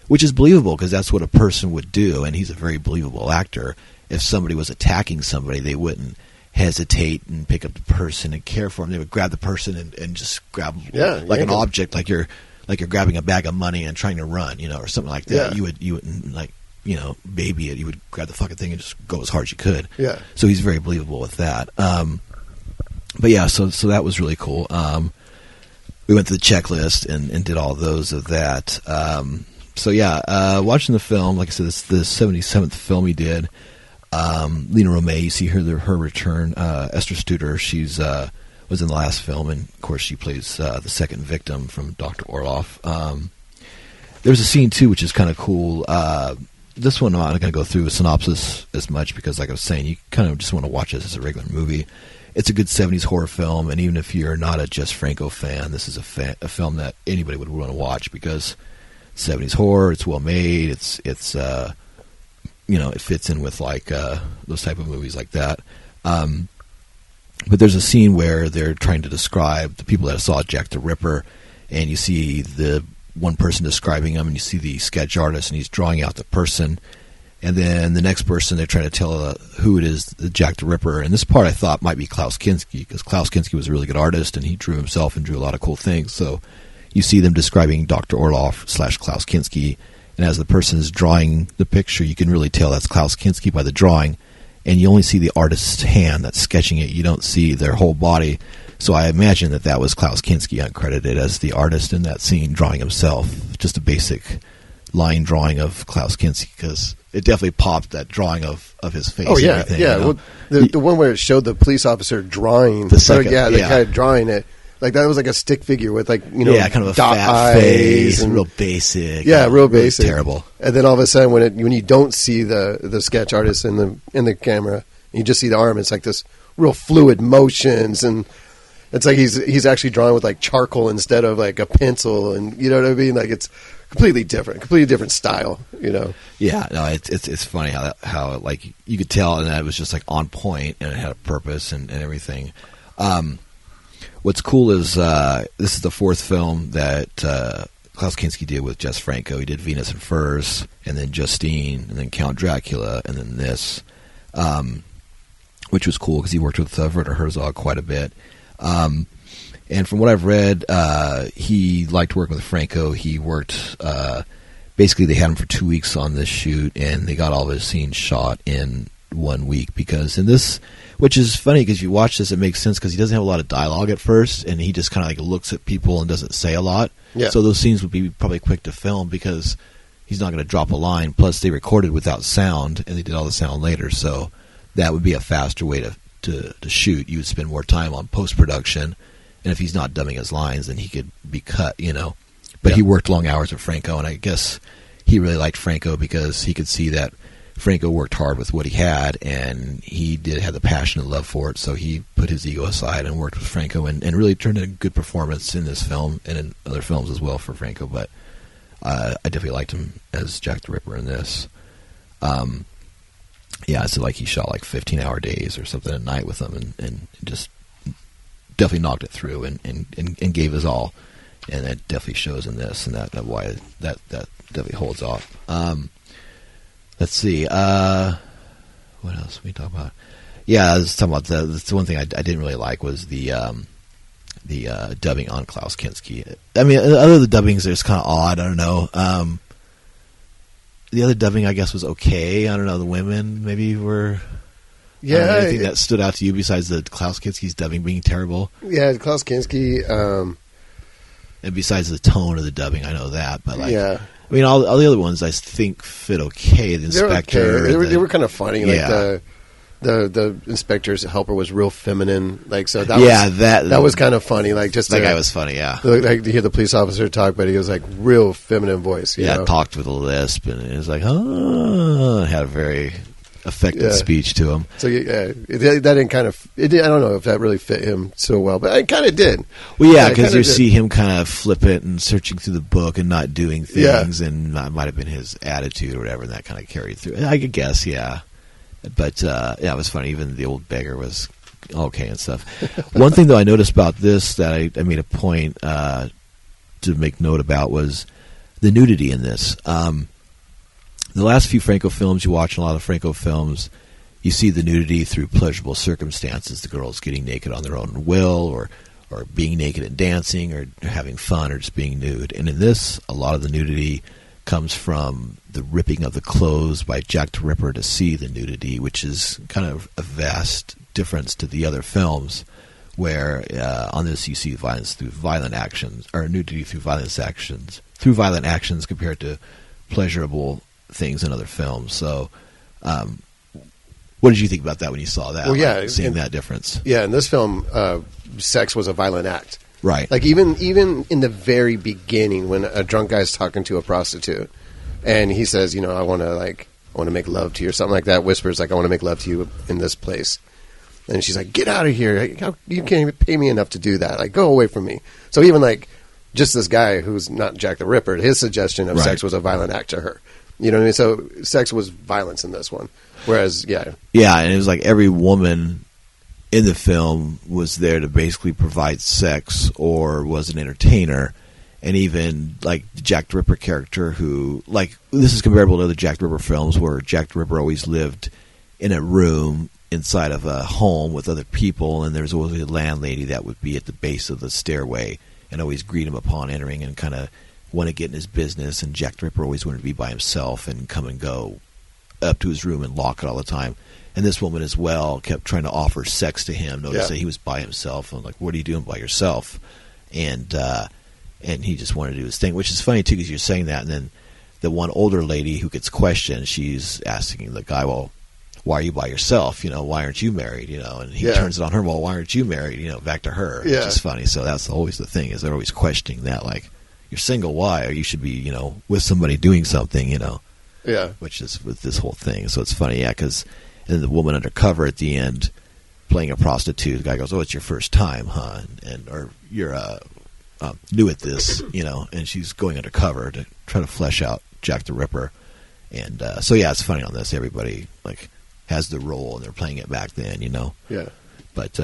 which is believable because that's what a person would do, and he's a very believable actor. if somebody was attacking somebody, they wouldn't hesitate and pick up the person and care for them. They would grab the person and just grab them like an object, like you're grabbing a bag of money and trying to run, or something like that. You wouldn't like, baby it. You would grab the fucking thing and just go as hard as you could. Yeah. So he's very believable with that. But yeah, so that was really cool. We went through the checklist and did all those of that. So yeah, watching the film, like I said, it's the 77th film he did. Lena Romay, you see her return. Esther Studer, she's was in the last film, and of course she plays the second victim from Dr. Orloff. There's a scene too, which is kind of cool. This one I'm not going to go through a synopsis as much because, like I was saying, you kind of just want to watch this as a regular movie. It's a good 70s horror film, and even if you're not a Jess Franco fan, this is a film that anybody would want to watch because 70s horror. It's well made. It's it fits in with like those type of movies like that. But there's a scene where they're trying to describe the people that saw Jack the Ripper, and you see the one person describing him, and you see the sketch artist, and he's drawing out the person. And then the next person, they're trying to tell who it is, the Jack the Ripper. And this part I thought might be Klaus Kinski, because Klaus Kinski was a really good artist, and he drew himself and drew a lot of cool things. So you see them describing Dr. Orloff / Klaus Kinski, and as the person is drawing the picture, you can really tell that's Klaus Kinski by the drawing, and you only see the artist's hand that's sketching it. You don't see their whole body. So I imagine that was Klaus Kinski uncredited as the artist in that scene drawing himself. Just a basic line drawing of Klaus Kinski, because it definitely popped that drawing of his face. Oh yeah, and everything, yeah. Well, the one where it showed the police officer drawing the second, the guy drawing it, like that was like a stick figure with like kind of a fat face and real basic. Yeah, real basic, terrible. And then all of a sudden, when you don't see the sketch artist in the camera, you just see the arm. It's like this real fluid motions, and it's like he's actually drawing with like charcoal instead of like a pencil, and you know what I mean? Like it's completely different style, Yeah, no, it's funny how like you could tell, and that it was just like on point, and it had a purpose and everything. What's cool is this is the fourth film that Klaus Kinski did with Jess Franco. He did Venus and Furs, and then Justine, and then Count Dracula, and then this, which was cool because he worked with Werner Herzog quite a bit. And from what I've read, he liked working with Franco. He worked, basically they had him for 2 weeks on this shoot, and they got all of his scenes shot in 1 week, because in this, which is funny because you watch this, it makes sense because he doesn't have a lot of dialogue at first, and he just kind of like looks at people and doesn't say a lot. Yeah. So those scenes would be probably quick to film because he's not going to drop a line. Plus they recorded without sound, and they did all the sound later, so that would be a faster way to shoot. You would spend more time on post-production, and if he's not dubbing his lines, then he could be cut, But he worked long hours with Franco, and I guess he really liked Franco because he could see that Franco worked hard with what he had, and he did have the passion and love for it, so he put his ego aside and worked with Franco and really turned in a good performance in this film and in other films as well for Franco. But I definitely liked him as Jack the Ripper in this. Yeah, so like he shot like 15-hour days or something at night with them, and just definitely knocked it through and gave his all, and that definitely shows in this, and that why that definitely holds off. Let's see, what else we talk about? Yeah, I was talking about the one thing I didn't really like was the dubbing on Klaus Kinski. I mean, other the dubbings are just kind of odd. I don't know. The other dubbing, I guess, was okay. I don't know. The women maybe were. Yeah. Anything that stood out to you besides the Klaus Kinski's dubbing being terrible? Yeah, Klaus Kinski. And besides the tone of the dubbing, I know that. But like, yeah. I mean, all the other ones I think fit okay. The inspector, they were kind of funny. Like the inspector's helper was real feminine. Like so, that was kind of funny. Like just that guy was funny. Yeah, like to hear the police officer talk, but he was like real feminine voice. You know? Talked with a lisp, and it was like, had a very effective speech to him. So that didn't kind of. I don't know if that really fit him so well, but it kind of did. Well, yeah, because you see him kind of flip it and searching through the book and not doing things, and that might have been his attitude or whatever, and that kind of carried through. I could guess, yeah. But it was funny. Even the old beggar was okay and stuff. One thing though I noticed about this that I made a point to make note about was the nudity in this. The last few Franco films you watch, a lot of Franco films, you see the nudity through pleasurable circumstances. The girls getting naked on their own will, or being naked and dancing, or having fun, or just being nude. And in this, a lot of the nudity comes from the ripping of the clothes by Jack the Ripper to see the nudity, which is kind of a vast difference to the other films, where on this you see violence through violent actions, or nudity through violent actions compared to pleasurable things in other films. So, what did you think about that when you saw that? Well, yeah, seeing that difference. Yeah, in this film, sex was a violent act. Right. Like even in the very beginning, when a drunk guy's talking to a prostitute, and he says, I want to make love to you, or something like that. Whispers like, I want to make love to you in this place. And she's like, get out of here. You can't even pay me enough to do that. Like, go away from me. So even like just this guy who's not Jack the Ripper, his suggestion of sex was a violent act to her. You know what I mean? So sex was violence in this one. Whereas, yeah, and it was like every woman in the film was there to basically provide sex or was an entertainer. And even like the Jack the Ripper character, who, like, this is comparable to other Jack the Ripper films where Jack the Ripper always lived in a room inside of a home with other people, and there's always a landlady that would be at the base of the stairway and always greet him upon entering and kind of want to get in his business. And Jack the Ripper always wanted to be by himself and come and go up to his room and lock it all the time. And this woman as well kept trying to offer sex to him. Notice that he was by himself. I'm like, what are you doing by yourself? And he just wanted to do his thing, which is funny too, because you're saying that, and then the one older lady who gets questioned, she's asking the guy, well, why are you by yourself? Why aren't you married? And he turns it on her, well, why aren't you married? Back to her, which is funny. So that's always the thing, is they're always questioning that, like, you're single, why? Or you should be, with somebody doing something, Yeah. Which is with this whole thing. So it's funny, because and the woman undercover at the end playing a prostitute, the guy goes, oh, it's your first time, huh? Or you're new at this, and she's going undercover to try to flesh out Jack the Ripper. And so, yeah, it's funny on this. Everybody, like, has the role, and they're playing it back then, Yeah. But, so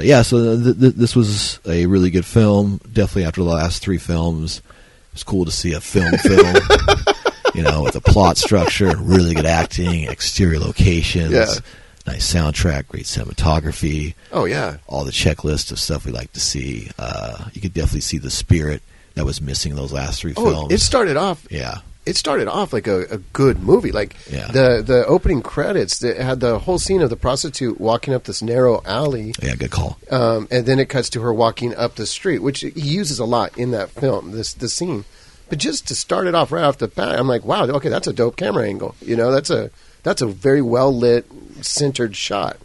this was a really good film. Definitely after the last three films, it's cool to see a film, with a plot structure, really good acting, exterior locations, nice soundtrack, great cinematography. Oh, yeah. All the checklist of stuff we like to see. You could definitely see the spirit that was missing in those last three films. It started off... Yeah. It started off like a good movie. Like, the opening credits, it had the whole scene of the prostitute walking up this narrow alley. Yeah, good call. And then it cuts to her walking up the street, which he uses a lot in that film, this scene. But just to start it off right off the bat, I'm like, wow, okay, that's a dope camera angle. That's a very well lit, centered shot.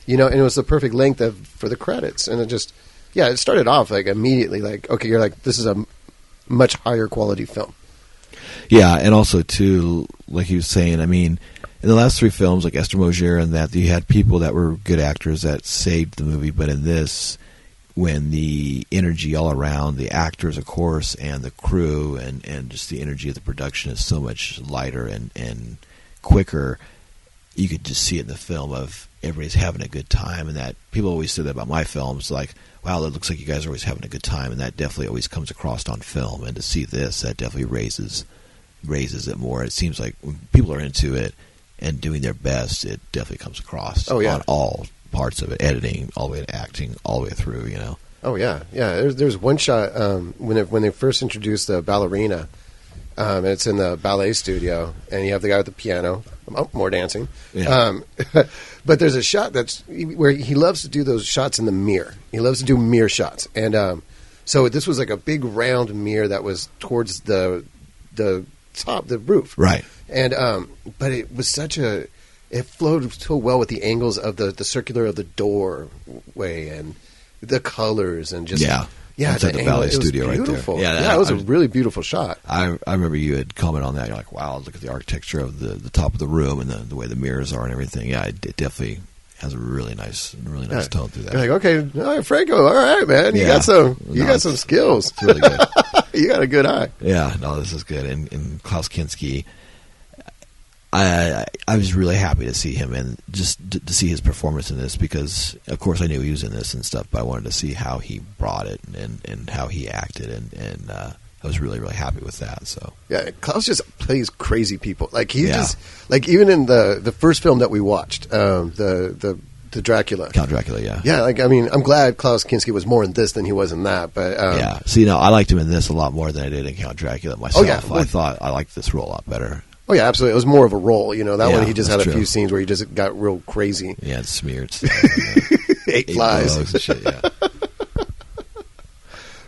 And it was the perfect length for the credits. And it just, it started off like immediately, like, okay, you're like, this is a much higher quality film. Yeah, and also, too, like he was saying, I mean, in the last three films, like Esther Mosier and that, you had people that were good actors that saved the movie. But in this, when the energy all around, the actors, of course, and the crew, and just the energy of the production is so much lighter and quicker, you could just see it in the film of everybody's having a good time. And that people always say that about my films, like, wow, it looks like you guys are always having a good time. And that definitely always comes across on film. And to see this, that definitely raises it more. It seems like when people are into it and doing their best, it definitely comes across on all parts of it, editing, all the way to acting, all the way through, Oh, yeah. Yeah, there's one shot when they first introduced the ballerina, and it's in the ballet studio, and you have the guy with the piano. Oh, more dancing. Yeah. But there's a shot that's where he loves to do those shots in the mirror. He loves to do mirror shots. And so this was like a big round mirror that was towards the top, the roof. Right. And but it was it flowed so well with the angles of the circular of the doorway and the colors and just that's at the ballet studio right there. Yeah, it was a really beautiful shot. I remember you had commented on that. You're like, wow, look at the architecture of the top of the room and the way the mirrors are and everything. Yeah, it definitely has a really nice tone through that. You're like, okay, all right, Franco, all right, man, you got some skills. It's really good. You got a good eye. Yeah, no, this is good. And Klaus Kinski, I was really happy to see him and just to see his performance in this, because of course I knew he was in this and stuff, but I wanted to see how he brought it and how he acted and I was really, really happy with that. So yeah, Klaus just plays crazy people. Like he just like even in the first film that we watched, the Dracula, Count Dracula, yeah. Like I mean, I'm glad Klaus Kinski was more in this than he was in that. But yeah, so I liked him in this a lot more than I did in Count Dracula myself. Oh, yeah. I thought I liked this role a lot better. Oh yeah, absolutely. It was more of a role. That one he just had a true. few scenes where he just got real crazy. Yeah, and smeared stuff. Ate flies and shit. Yeah.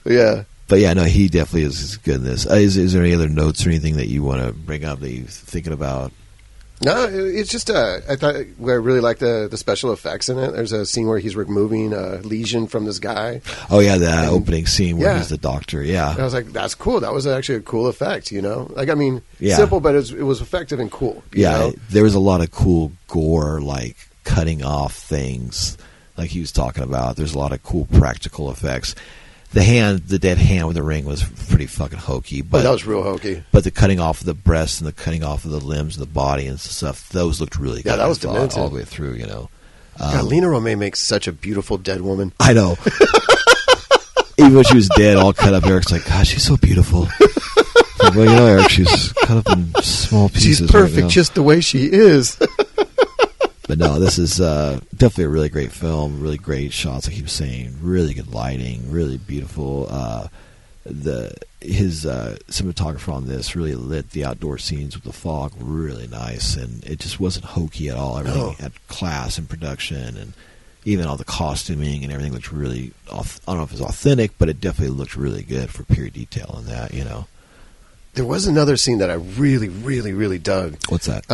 Yeah. But yeah, no, he definitely is good in this. Is there any other notes or anything that you want to bring up that you're thinking about? No, it's just I thought I really liked the special effects in it. There's a scene where he's removing a lesion from this guy. Oh yeah, the opening scene where he's the doctor. Yeah, and I was like, that's cool. That was actually a cool effect. Like I mean, yeah. Simple, but it was effective and cool. You know? There was a lot of cool gore, like cutting off things, like he was talking about. There's a lot of cool practical effects. The dead hand with the ring was pretty fucking hokey. But that was real hokey. But the cutting off of the breasts and the cutting off of the limbs and the body and stuff, those looked really good. Yeah, that was demented. All the way through, God, Lena Romay makes such a beautiful dead woman. I know. Even when she was dead, all cut up, Eric's like, God, she's so beautiful. Like, well, Eric, she's cut up in small pieces. She's perfect just the way she is. But no, this is definitely a really great film. Really great shots, like he was saying. Really good lighting. Really beautiful. His cinematographer on this really lit the outdoor scenes with the fog really nice, and it just wasn't hokey at all. Everything had class and production, and even all the costuming and everything looked really. I don't know if it was authentic, but it definitely looked really good for pure detail in that. There was another scene that I really, really, really dug. What's that?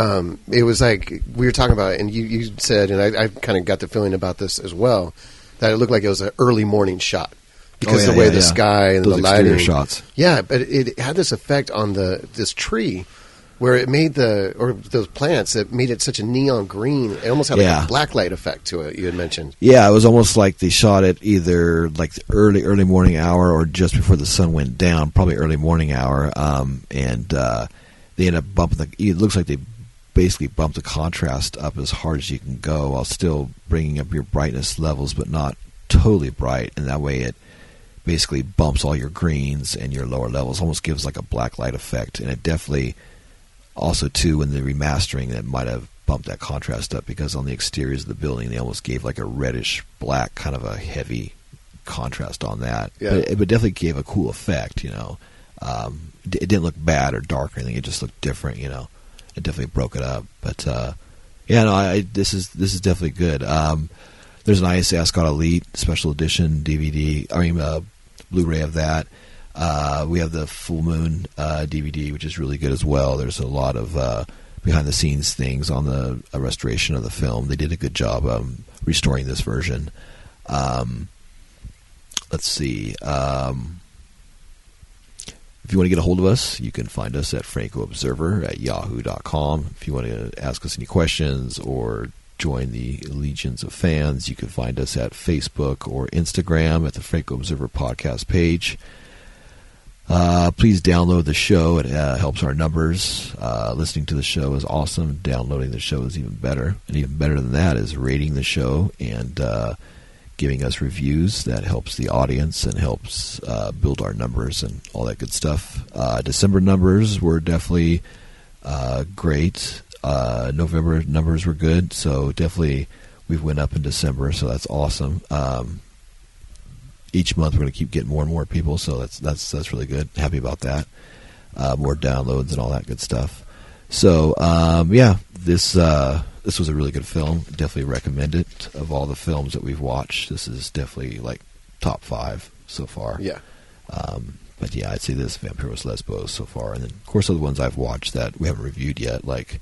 It was like we were talking about it, and you said, and I kind of got the feeling about this as well, that it looked like it was an early morning shot because the way the sky and those the lighting shots. Yeah, but it had this effect on this tree where it made those plants that made it such a neon green. It almost had like a blacklight effect to it. You had mentioned. Yeah, it was almost like they shot it either like the early morning hour or just before the sun went down, probably early morning hour. And they ended up bumping it looks like they basically bumped the contrast up as hard as you can go while still bringing up your brightness levels, but not totally bright. And that way it basically bumps all your greens and your lower levels. Almost gives like a black light effect. And it definitely also too in the remastering that might have bumped that contrast up, because on the exteriors of the building they almost gave like a reddish black kind of a heavy contrast on that. Yeah. But it definitely gave a cool effect. It didn't look bad or dark or anything. It just looked different. It definitely broke it up. But this is definitely good. There's an IS Ascot Elite special edition DVD. Blu-ray of that. We have the Full Moon DVD, which is really good as well. There's a lot of behind-the-scenes things on the restoration of the film. They did a good job restoring this version. Let's see. If you want to get a hold of us, you can find us at Franco Observer at yahoo.com. If you want to ask us any questions or join the legions of fans, you can find us at Facebook or Instagram at the Franco Observer podcast page. Please download the show. It helps our numbers. Listening to the show is awesome. Downloading the show is even better. And even better than that is rating the show and giving us reviews. That helps the audience and helps build our numbers and all that good stuff. December numbers were definitely great. November numbers were good. So definitely we went up in December. So that's awesome. Each month we're going to keep getting more and more people, so that's really good. Happy about that. More downloads and all that good stuff. So this was a really good film. Definitely recommend it. Of all the films that we've watched, this is definitely like top 5 so far. Yeah. But yeah, I'd say this Vampiros Lesbos so far, and then of course other ones I've watched that we haven't reviewed yet. Like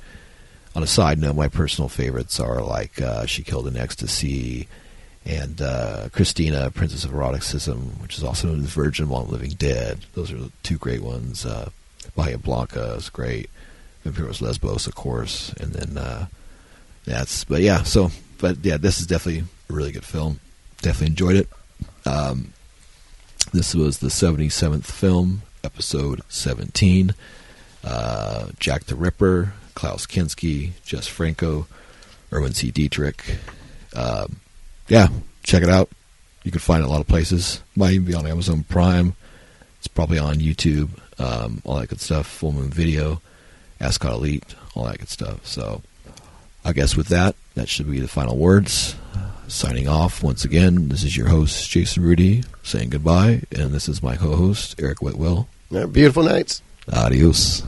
on a side note, my personal favorites are like She Killed in Ecstasy. And Christina, Princess of Eroticism, which is also known as Virgin While Living Dead. Those are the 2 great ones. Bahia Blanca is great. Vampiros Lesbos, of course. And then this is definitely a really good film. Definitely enjoyed it. This was the 77th film, episode 17. Jack the Ripper, Klaus Kinski, Jess Franco, Erwin C Dietrich. Check it out. You can find it a lot of places. Might even be on Amazon Prime. It's probably on YouTube, all that good stuff, Full Moon Video, Ascot Elite, all that good stuff. So I guess with that should be the final words. Signing off once again, this is your host, Jason Rudy, saying goodbye, and this is my co-host, Eric Whitwell. Beautiful nights. Adios.